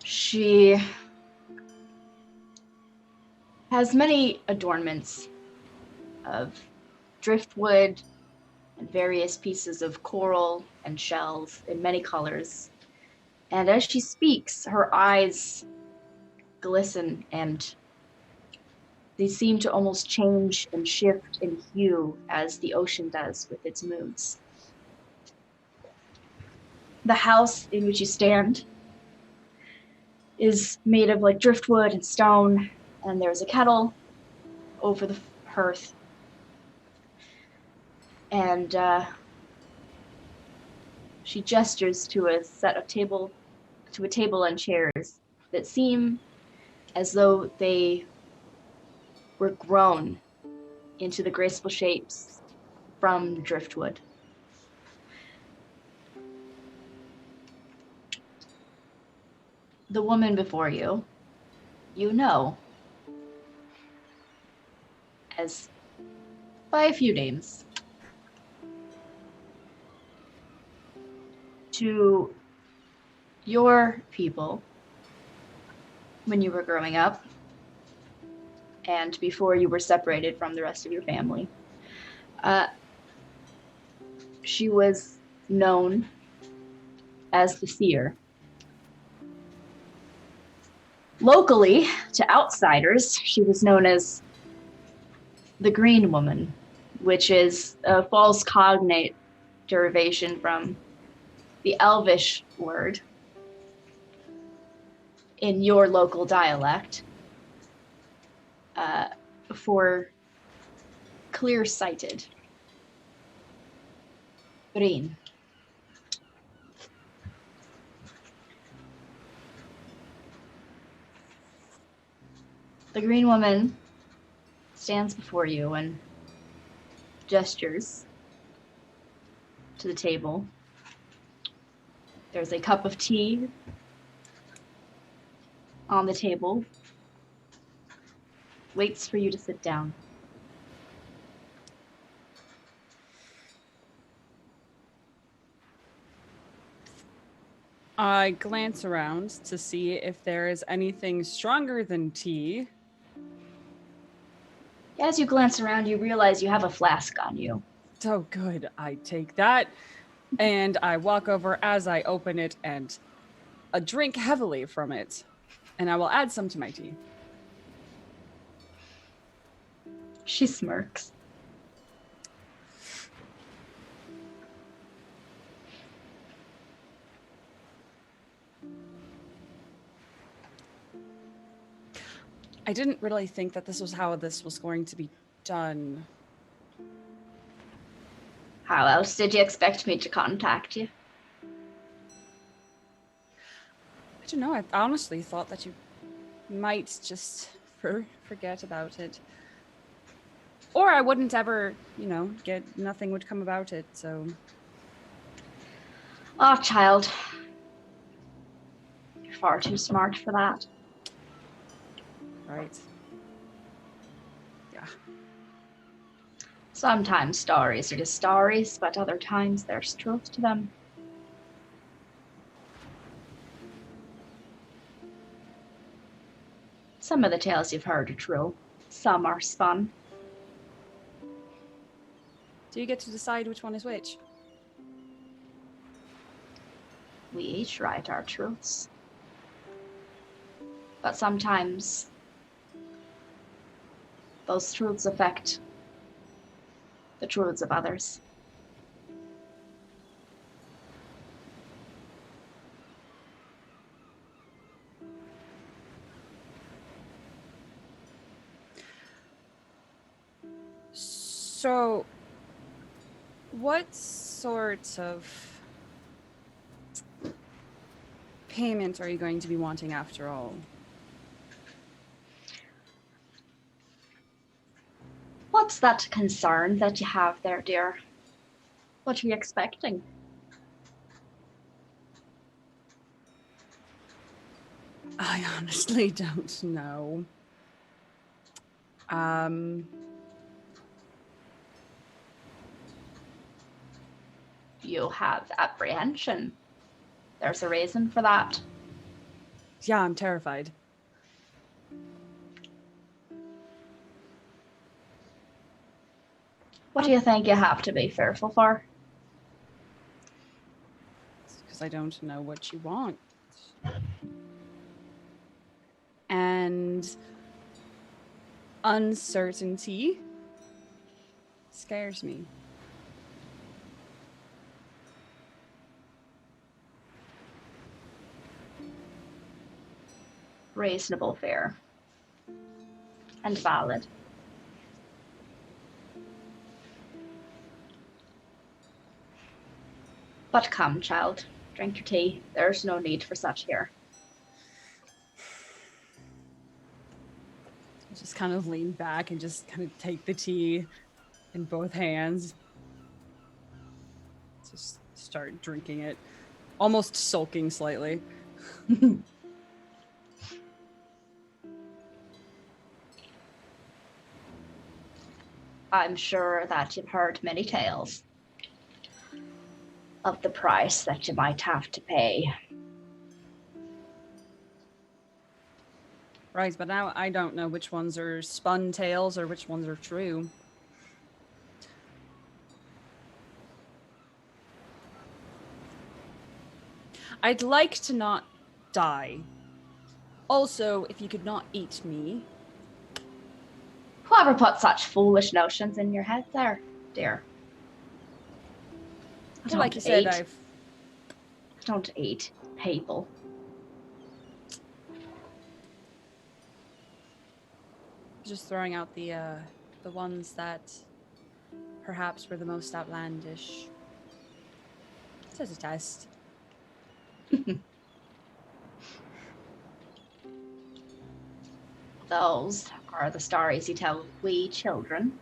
She has many adornments of driftwood and various pieces of coral and shells in many colors. And as she speaks, her eyes glisten and they seem to almost change and shift in hue as the ocean does with its moods. The house in which you stand is made of like driftwood and stone, and there's a kettle over the hearth. And she gestures to a table and chairs that seem as though they were grown into the graceful shapes from driftwood. The woman before you you know as by a few names. To your people when you were growing up and before you were separated from the rest of your family. She was known as the Seer. Locally, to outsiders, she was known as the Green Woman, which is a false cognate derivation from the Elvish word in your local dialect for clear-sighted. Green. The Green Woman stands before you and gestures to the table. There's a cup of tea on the table, waits for you to sit down. I glance around to see if there is anything stronger than tea. As you glance around, you realize you have a flask on you. Oh, good. I take that and I walk over as I open it and drink heavily from it. And I will add some to my tea. She smirks. I didn't really think that this was how this was going to be done. How else did you expect me to contact you? I don't know. I honestly thought that you might just forget about it. Or I wouldn't ever, nothing would come about it, so. Oh, child. You're far too smart for that. Right. Yeah. Sometimes stories are just stories, but other times there's truth to them. Some of the tales you've heard are true. Some are spun. Do you get to decide which one is which? We each write our truths. But sometimes those truths affect the truths of others. So, what sort of payment are you going to be wanting after all? What's that concern that you have there, dear? What are you expecting? I honestly don't know. You have apprehension. There's a reason for that. Yeah, I'm terrified. What do you think you have to be fearful for? Because I don't know what you want. And uncertainty scares me. Reasonable fear. And valid. But come, child, drink your tea. There's no need for such here. I just kind of lean back and just kind of take the tea in both hands. Just start drinking it, almost sulking slightly. I'm sure that you've heard many tales of the price that you might have to pay. Right, but now I don't know which ones are spun tales or which ones are true. I'd like to not die. Also, if you could not eat me. Whoever put such foolish notions in your head there, dear? I Well, like don't you said, I don't eat people. just throwing out the ones that perhaps were the most outlandish. It's as a test. Those are the stories you tell wee children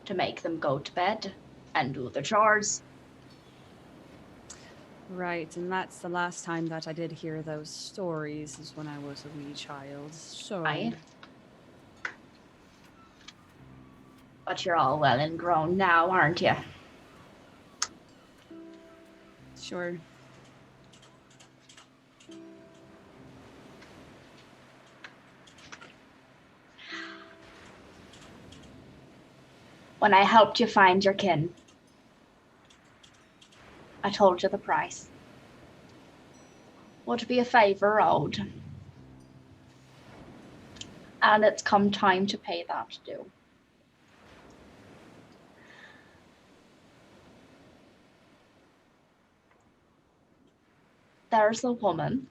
to make them go to bed and do their chores. Right, and that's the last time that I did hear those stories is when I was a wee child. So Aye. But you're all well and grown now, aren't you? sure. When I helped you find your kin, I told you the price. Would be a favor owed. And it's come time to pay that due. There's a woman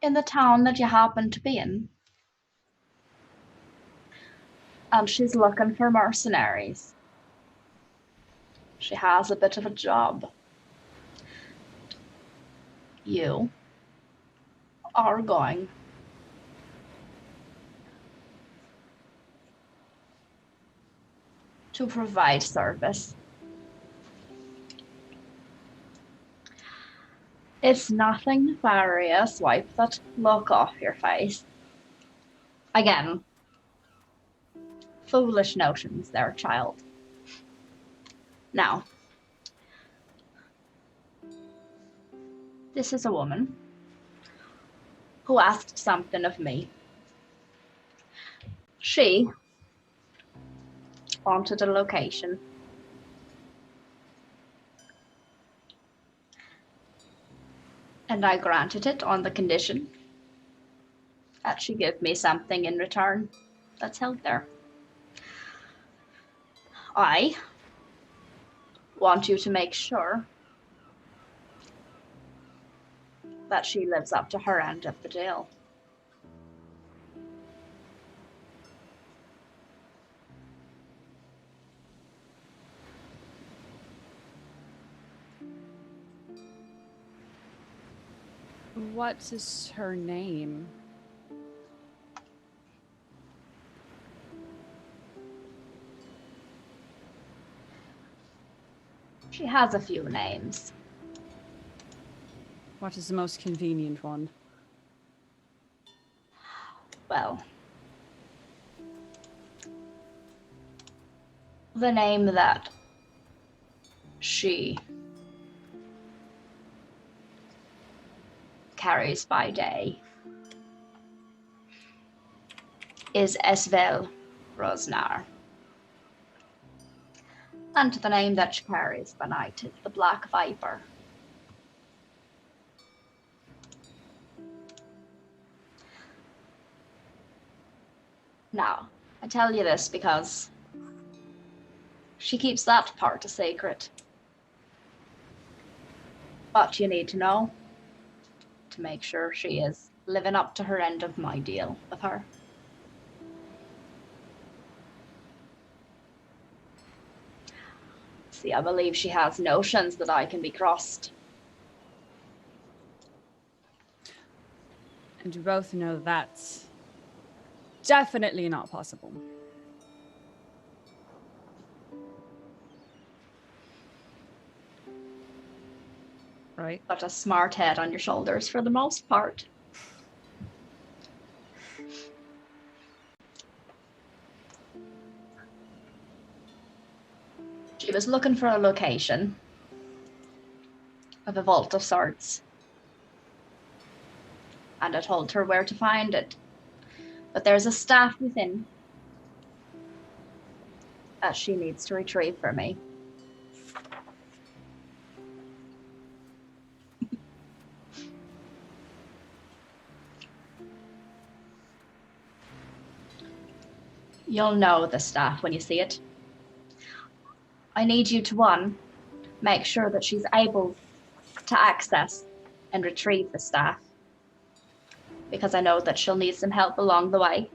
in the town that you happen to be in, and she's looking for mercenaries. She has a bit of a job. You are going to provide service. It's nothing nefarious. Wipe that look off your face. Again, foolish notions there, child. Now, this is a woman who asked something of me. She wanted a location. And I granted it on the condition that she give me something in return that's held there. I want you to make sure that she lives up to her end of the deal. What is her name? She has a few names. What is the most convenient one? Well, the name that she carries by day is Esvel Rosnar. And the name that she carries by night is the Black Viper. Now, I tell you this because she keeps that part a secret. But you need to know to make sure she is living up to her end of my deal with her. See, I believe she has notions that I can be crossed. And we both know that's definitely not possible. Right? But a smart head on your shoulders for the most part. She was looking for a location of a vault of sorts. And I told her where to find it. But there's a staff within that she needs to retrieve for me. You'll know the staff when you see it. I need you to, one, make sure that she's able to access and retrieve the staff, because I know that she'll need some help along the way.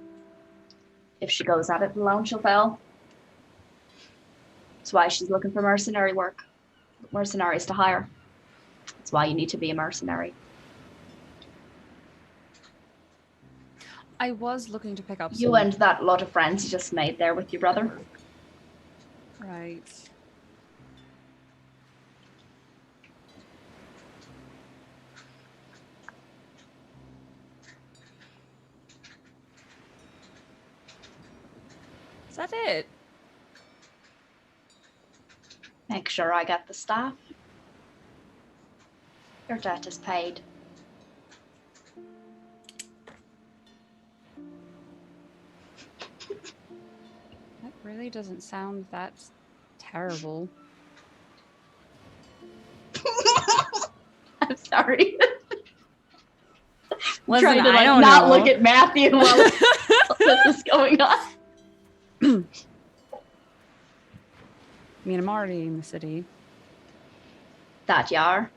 If she goes at it alone, she'll fail. That's why she's looking for mercenary work, mercenaries to hire. That's why you need to be a mercenary. I was looking to pick up You and that lot of friends you just made there with your brother. Right. Is that it? Make sure I get the staff. Your debt is paid. That really doesn't sound that terrible. I'm sorry. Listen, Trying to I don't not know. look at Matthew while this is going on. I mean, I'm already in the city. That you are.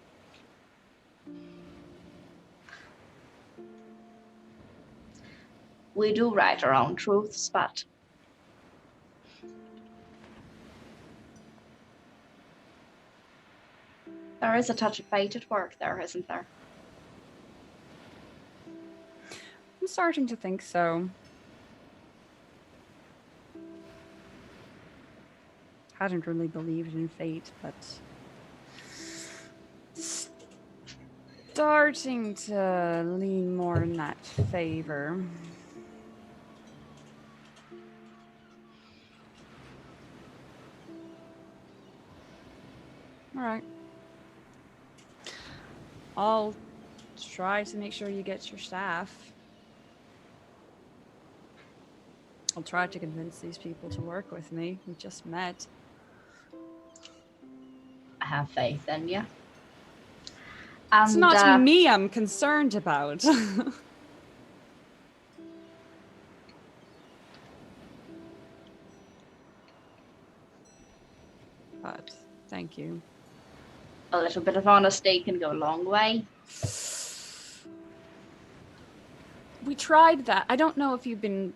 We do write our own truths, but there is a touch of fate at work there, isn't there? I'm starting to think so. Hadn't really believed in fate, but starting to lean more in that favor. All right. I'll try to make sure you get your staff. I'll try to convince these people to work with me. We just met. I have faith in you. It's not me I'm concerned about. But thank you. A little bit of honesty can go a long way. We tried that. I don't know if you've been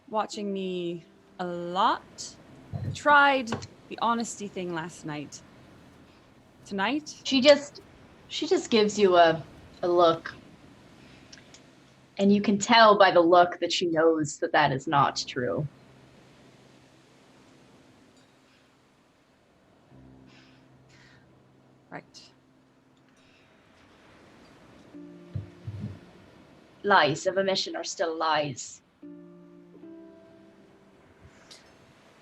watching me a lot. We tried the honesty thing last night. Tonight? She just gives you a look. And you can tell by the look that she knows that that is not true. Right. Lies of omission are still lies.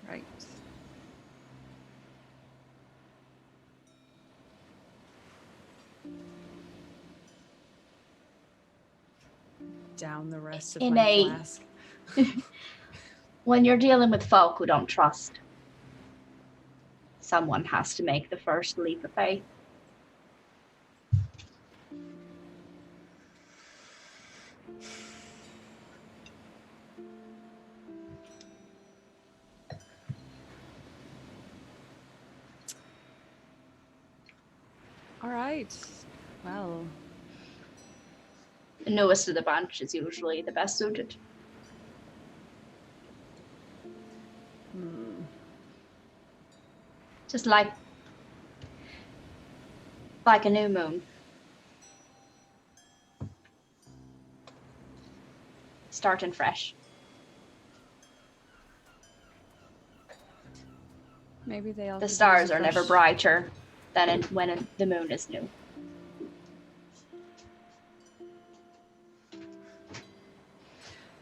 Right. Down the rest of my flask. When you're dealing with folk who don't trust, someone has to make the first leap of faith. All right. Well, The newest of the bunch is usually the best suited. Just like a new moon. Starting fresh. maybe they all. The could use stars a are never fresh- brighter than when the moon is new.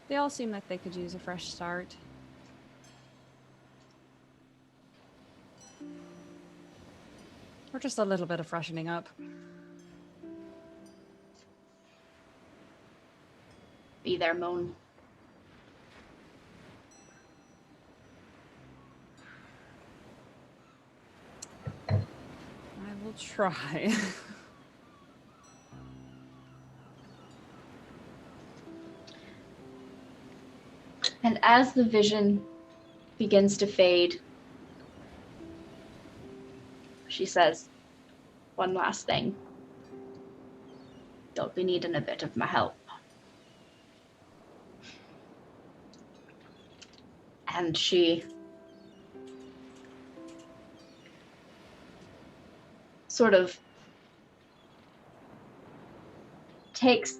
They all seem like they could use a fresh start. Or just a little bit of freshening up. Be there, Moan. I will try. And as the vision begins to fade, she says, one last thing. You'll be needing a bit of my help. And she sort of takes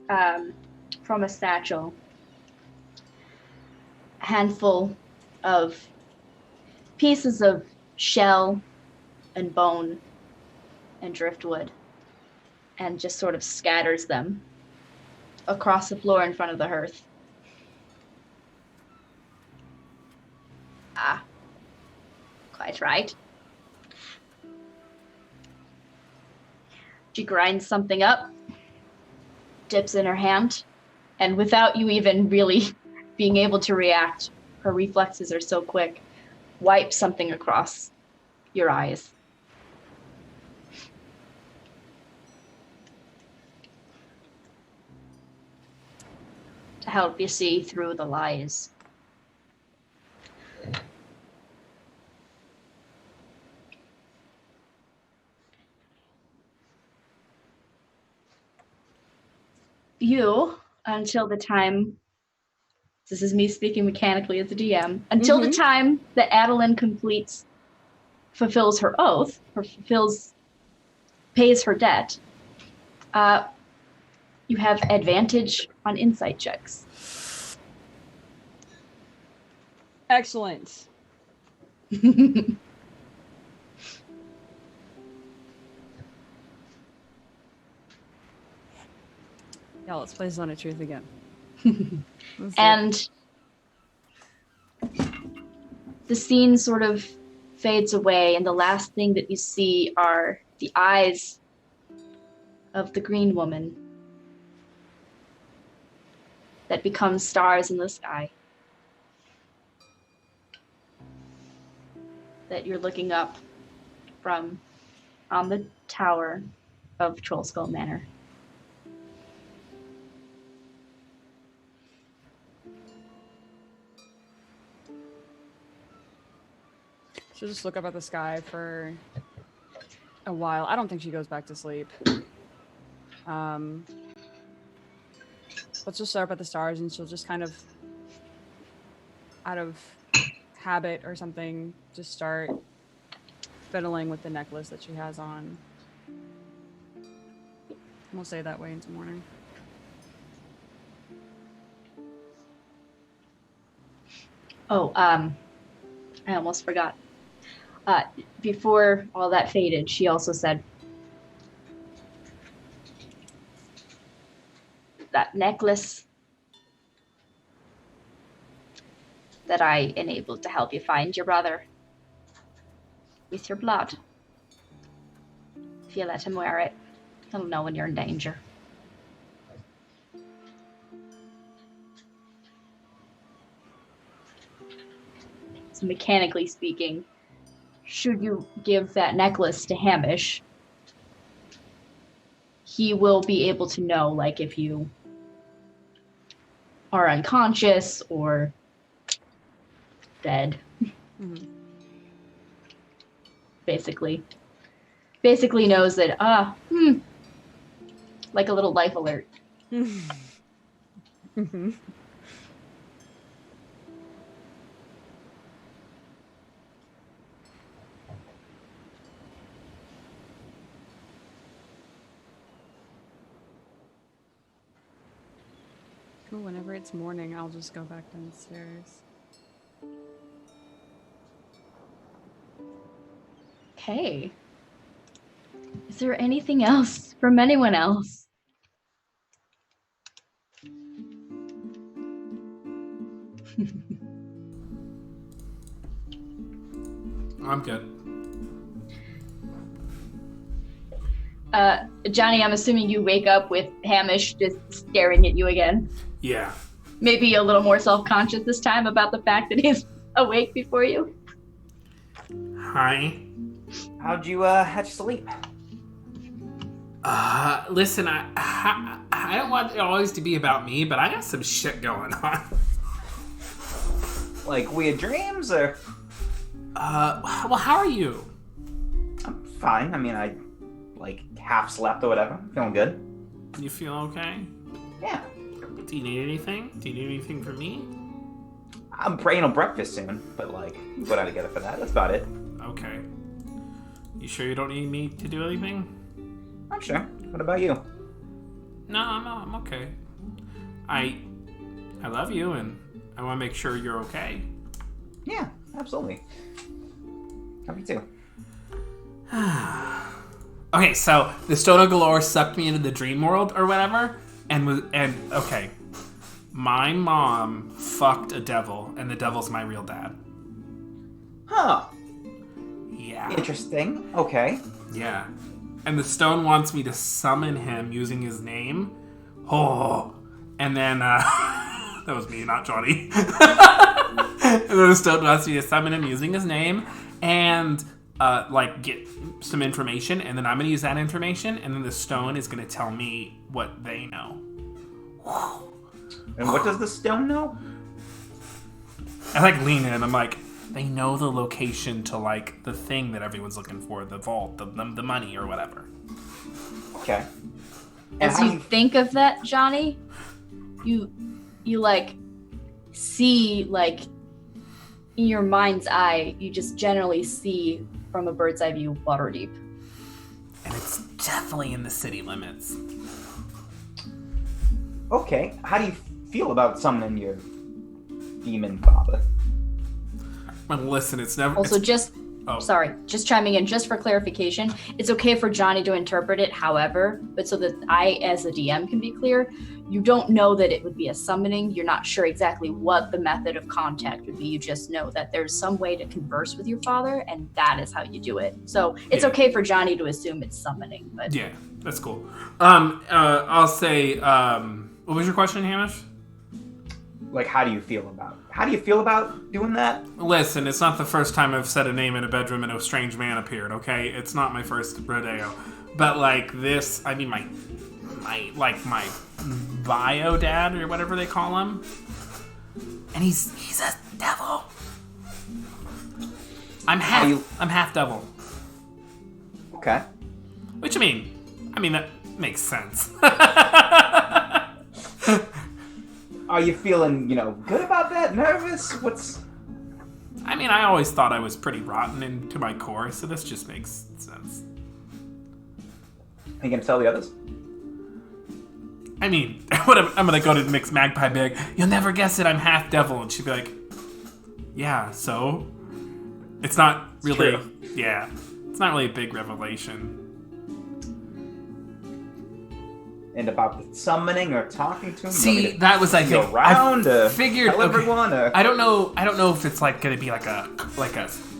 from a satchel a handful of pieces of shell and bone and driftwood and just sort of scatters them across the floor in front of the hearth. Ah, quite right. She grinds something up, dips in her hand, and without you even really being able to react, her reflexes are so quick, wipes something across your eyes. To help you see through the lies. You, until the time, this is me speaking mechanically as a DM, until the time that Adeline fulfills her oath, or pays her debt, you have advantage on insight checks. Excellent. Yeah, let's play Zone of Truth again. And the scene sort of fades away, and the last thing that you see are the eyes of the green woman that become stars in the sky. That you're looking up from on the tower of Trollskull Manor. She'll just look up at the sky for a while. I don't think she goes back to sleep. But she'll stare up at the stars and she'll just kind of, out of habit or something, just start fiddling with the necklace that she has on. We'll stay that way until morning. Oh, I almost forgot. Before all that faded, she also said, that necklace that I enabled to help you find your brother with your blood. If you let him wear it, he'll know when you're in danger. So mechanically speaking, should you give that necklace to Hamish, he will be able to know, like, if you are unconscious or dead. Mm-hmm. Basically knows that, like a little life alert. Mm-hmm. Cool, whenever it's morning, I'll just go back downstairs. Okay. Is there anything else from anyone else? I'm good. Johnny, I'm assuming you wake up with Hamish just staring at you again. Yeah. Maybe a little more self-conscious this time about the fact that he's awake before you. Hi. How'd you sleep? Listen, I don't want it always to be about me, but I got some shit going on. Like weird dreams, or? Well, how are you? I'm fine. I mean, I half slept or whatever. Feeling good. You feel okay? Yeah. Do you need anything? Do you need anything from me? I'm praying on breakfast soon, but what I to get it for that. That's about it. Okay. You sure you don't need me to do anything? I'm sure. What about you? No, I'm okay. I love you, and I want to make sure you're okay. Yeah, absolutely. Love you too. Okay, so the Stone of Golorr sucked me into the dream world or whatever, and okay, my mom fucked a devil, and the devil's my real dad. Huh. Yeah. Interesting. Okay. Yeah. And the stone wants me to summon him using his name. Oh. And then, that was me, not Johnny. And then the stone wants me to summon him using his name and, get some information. And then I'm going to use that information. And then the stone is going to tell me what they know. And what does the stone know? I, lean in. I'm like, they know the location to, the thing that everyone's looking for. The vault, the money, or whatever. Okay. As you think of that, Johnny, you see, in your mind's eye, you just generally see from a bird's eye view Waterdeep. And it's definitely in the city limits. Okay. How do you feel about summoning your demon father? Well, listen, it's never... Also, just chiming in, just for clarification, it's okay for Johnny to interpret it however, but so that I, as a DM, can be clear, you don't know that it would be a summoning. You're not sure exactly what the method of contact would be. You just know that there's some way to converse with your father, and that is how you do it. So it's okay for Johnny to assume it's summoning. But yeah, that's cool. I'll say, what was your question, Hamish? How do you feel about doing that? Listen, it's not the first time I've said a name in a bedroom and a strange man appeared, okay? It's not my first rodeo. But this, I mean my bio dad or whatever they call him. And he's a devil. I'm half devil. Okay. Which I mean that makes sense. Are you feeling, good about that? Nervous? I always thought I was pretty rotten into my core, so this just makes sense. Are you gonna tell the others? I'm gonna go to Mixed Magpie Big. You'll never guess it, I'm half devil. And she'd be like, yeah, so? It's not really, yeah. It's not really a big revelation. And about the summoning or talking to him? See, that was, I think, around, I figured, tell everyone, I don't know if it's gonna be like a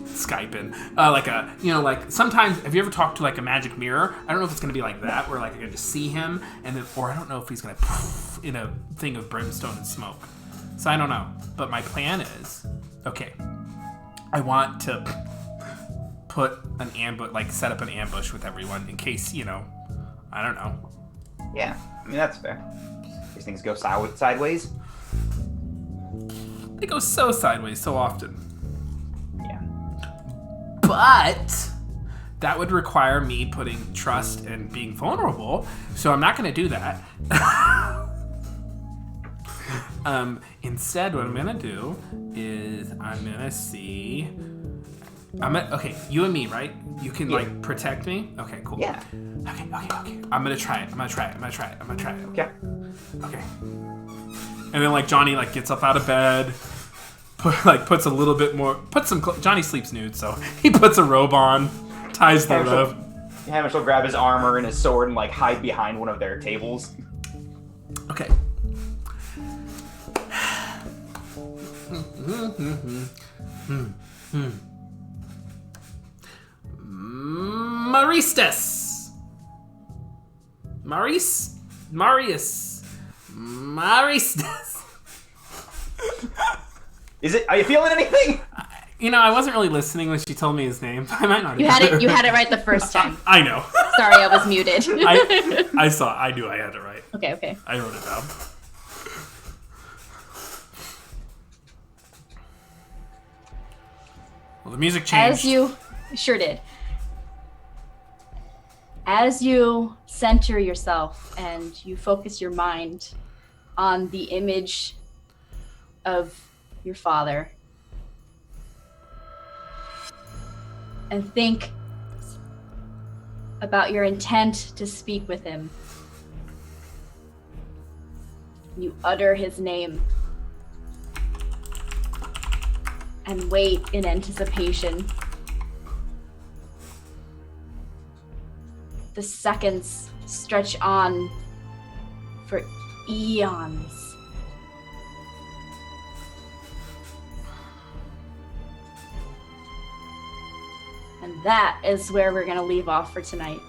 Skype-in, sometimes, have you ever talked to a magic mirror? I don't know if it's gonna be like that, where I can just see him, and then, or I don't know if he's gonna poof in a thing of brimstone and smoke. So I don't know, but my plan is, okay, I want to put an ambush, set up an ambush with everyone in case, I don't know. Yeah, that's fair. These things go sideways. They go so sideways so often. Yeah. But that would require me putting trust and being vulnerable, so I'm not going to do that. Instead, what I'm going to do is I'm going to see... okay, you and me, right? You can, protect me? Okay, cool. Yeah. Okay. I'm going to try it. Okay. Okay. And then, Johnny, gets up out of bed, puts a little bit more... Johnny sleeps nude, so he puts a robe on, ties the robe. Hamish will grab his armor and his sword and, hide behind one of their tables. Okay. Maristus! Marius. Is it? Are you feeling anything? You know, I wasn't really listening when she told me his name. I might not. You had it right the first time. I know. Sorry, I was muted. I knew I had it right. Okay. I wrote it down. Well, the music changed. Sure did. As you center yourself and you focus your mind on the image of your father and think about your intent to speak with him, you utter his name and wait in anticipation. The seconds stretch on for eons. And that is where we're going to leave off for tonight.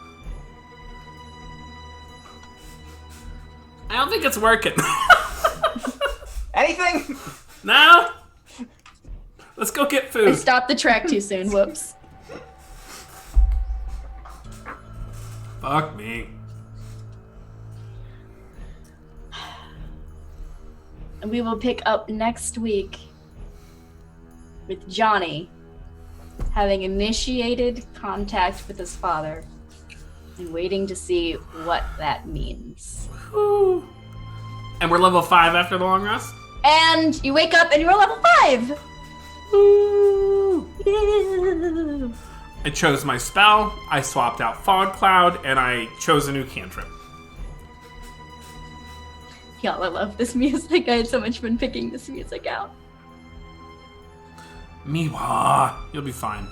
I don't think it's working. Anything? No? Let's go get I food. stopped the track too soon. Whoops. Fuck me. And we will pick up next week with Johnny having initiated contact with his father and waiting to see what that means. Woo. And we're level 5 after the long rest? And you wake up and you're level 5! Woo. Yeah. I chose my spell, I swapped out Fog Cloud, and I chose a new cantrip. Y'all, I love this music. I had so much fun picking this music out. Miwa, you'll be fine.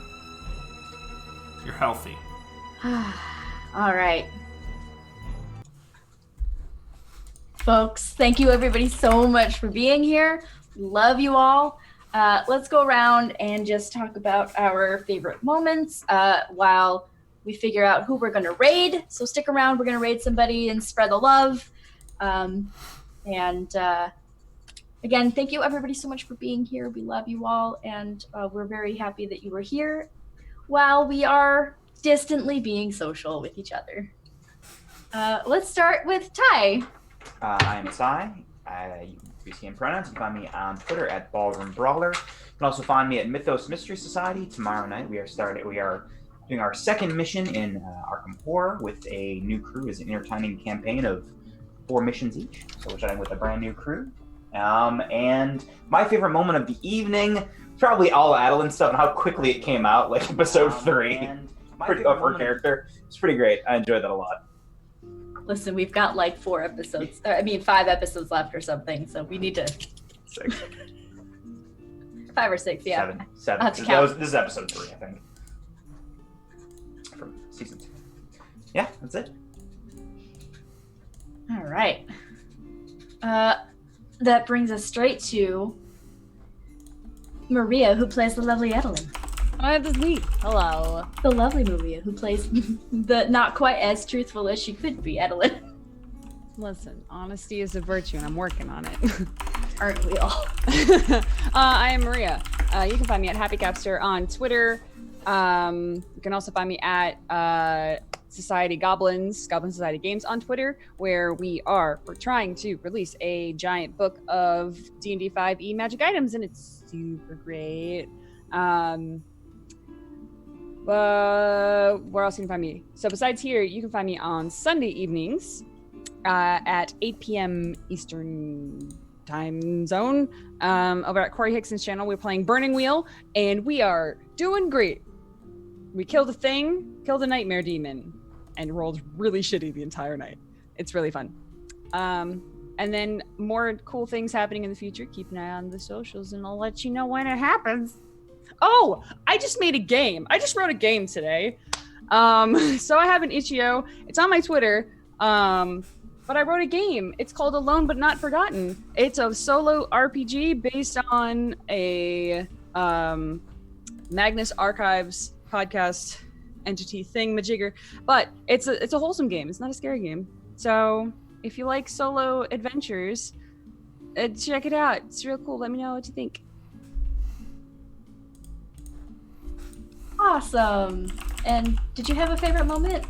You're healthy. All right. Folks, thank you everybody so much for being here. Love you all. Let's go around and just talk about our favorite moments while we figure out who we're going to raid. So stick around. We're going to raid somebody and spread the love. Again, thank you everybody so much for being here. We love you all, and we're very happy that you were here while we are distantly being social with each other. Let's start with Ty. I am Sai. You can use him pronouns. You can find me on Twitter at Ballroom Brawler. You can also find me at Mythos Mystery Society. Tomorrow night we are doing our second mission in Arkham Horror with a new crew. It's an entertaining campaign of 4 missions each. So we're starting with a brand new crew. And my favorite moment of the evening, probably all Adeline stuff and how quickly it came out, like episode 3 of her character. It's pretty great. I enjoyed that a lot. Listen, we've got like 5 episodes left or something, so we need to 6. 5 or 6, yeah. 7. This is episode 3, I think, from season 2. Yeah, that's it. All right. That brings us straight to Maria, who plays the lovely Adeline. Oh, that's neat. Hello. The lovely Maria, who plays the not quite as truthful as she could be, Adeline. Listen, honesty is a virtue, and I'm working on it. Aren't we all? I am Maria. You can find me at Happy Capster on Twitter. You can also find me at Society Goblins Society Games on Twitter, where we're trying to release a giant book of D&D 5e magic items, and it's super great. Where else can you find me? So besides here, you can find me on Sunday evenings at 8 p.m. Eastern time zone over at Corey Hickson's channel. We're playing Burning Wheel, and we are doing great. We killed a nightmare demon, and rolled really shitty the entire night. It's really fun. And then more cool things happening in the future. Keep an eye on the socials, and I'll let you know when it happens. Oh, I just made a game. I just wrote a game today. So I have an itch.io. It's on my Twitter. But I wrote a game. It's called Alone But Not Forgotten. It's a solo RPG based on a Magnus Archives podcast entity thing majigger. But it's a wholesome game. It's not a scary game. So if you like solo adventures, check it out. It's real cool. Let me know what you think. Awesome. And did you have a favorite moment?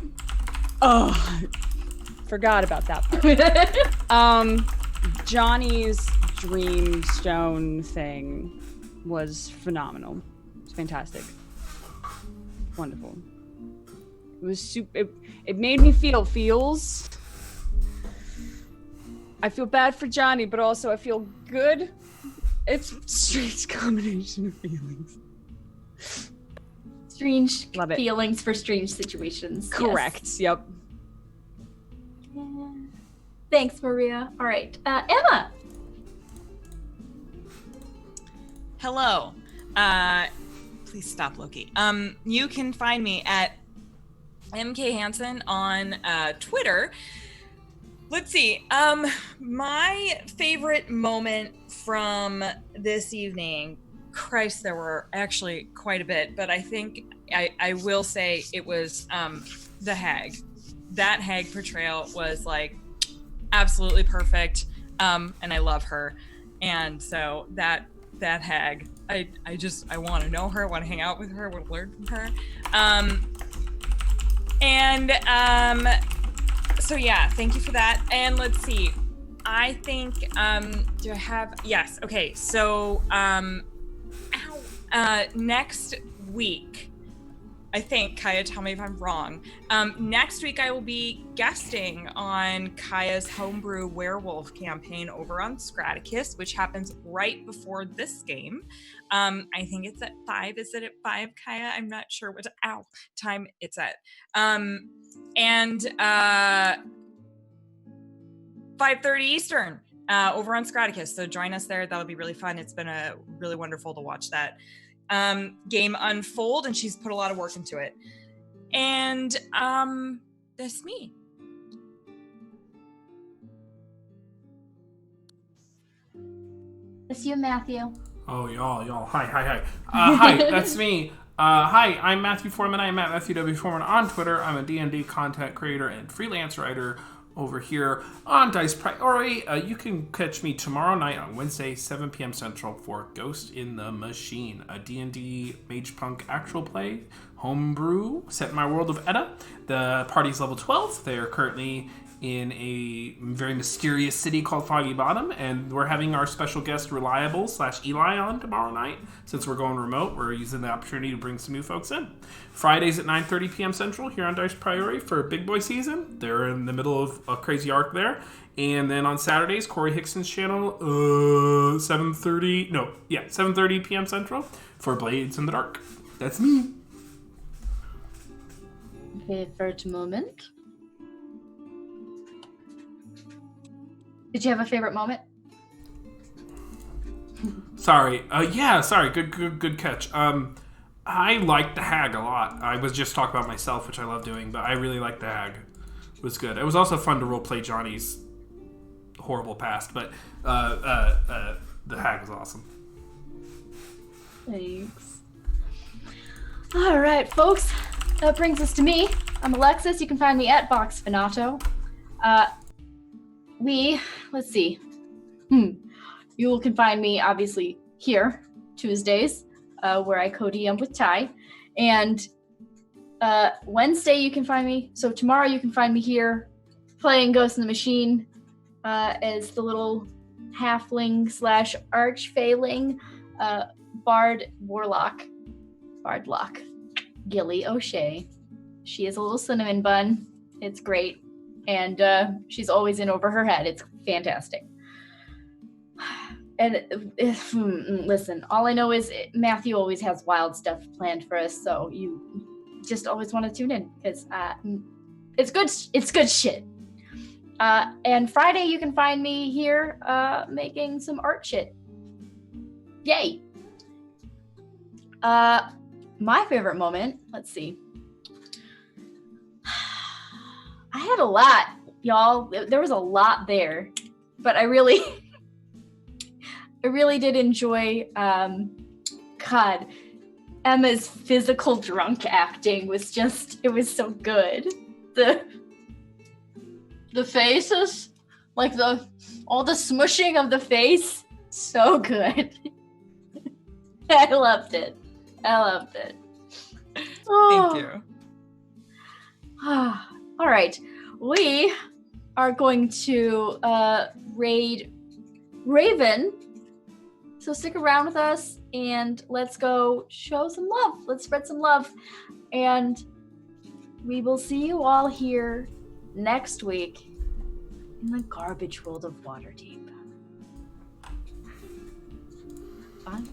Oh, forgot about that part. Johnny's dream stone thing was phenomenal. It's fantastic. Wonderful. It was super. It made me feel feels. I feel bad for Johnny, but also I feel good. It's a strange combination of feelings. Strange Love it. feelings for strange situations. Correct. Yes. Yep. Yeah. Thanks, Maria. All right. Emma. Hello. Please stop, Loki. You can find me at MK Hansen on Twitter. Let's see. My favorite moment from this evening, Christ, there were actually quite a bit, but I think I will say it was the hag. That hag portrayal was like absolutely perfect, and I love her. And so that hag, I want to know her, I want to hang out with her, I want to learn from her. So yeah, thank you for that. And let's see, I think do I have, yes, okay, so next week, I think, Kaya, tell me if I'm wrong, next week I will be guesting on Kaya's homebrew werewolf campaign over on Scraticus, which happens right before this game. I think it's at 5. Is it at 5, Kaya? I'm not sure what time it's at. And 5:30 Eastern over on Scraticus. So join us there. That'll be really fun. It's been really wonderful to watch that game unfold, and she's put a lot of work into it. And that's me. It's you, Matthew. Oh, y'all. Hi. Hi, that's me. Hi, I'm Matthew Foreman. I'm at Matthew W. Foreman on Twitter. I'm a D&D content creator and freelance writer over here on Dice Priority. You can catch me tomorrow night on Wednesday, 7 p.m. Central for Ghost in the Machine, a D&D Mage Punk actual play, homebrew, set in my world of Edda. The party's level 12. They are currently in a very mysterious city called Foggy Bottom, and we're having our special guest Reliable/Eli on tomorrow night. Since we're going remote, we're using the opportunity to bring some new folks in. Fridays at 9:30 p.m. Central here on Dice Priority for Big Boy season. They're in the middle of a crazy arc there. And then on Saturdays, Corey Hickson's channel, 7:30 p.m. Central for Blades in the Dark. That's me. Favorite moment? Did you have a favorite moment? Sorry. Sorry. Good catch. I liked the hag a lot. I was just talking about myself, which I love doing, but I really liked the hag. It was good. It was also fun to roleplay Johnny's horrible past, but the hag was awesome. Thanks. All right, folks. That brings us to me. I'm Alexis. You can find me at Vox Finato. Let's see. You can find me, obviously, here, Tuesdays, where I co-DM with Ty. And Wednesday, you can find me. So tomorrow, you can find me here playing Ghost in the Machine as the little halfling/arch-failing Bardlock, Gilly O'Shea. She is a little cinnamon bun. It's great. And she's always in over her head. It's fantastic. And listen, all I know is Matthew always has wild stuff planned for us, so you just always want to tune in because it's good. It's good shit. And Friday you can find me here making some art shit. Yay! My favorite moment. Let's see. I had a lot, y'all. There was a lot there, but I really did enjoy, Emma's physical drunk acting was just, it was so good. The faces, like all the smushing of the face, so good. I loved it. Oh. Thank you. All right, we are going to raid Raven. So stick around with us and let's go show some love. Let's spread some love. And we will see you all here next week in the garbage world of Waterdeep. Bye.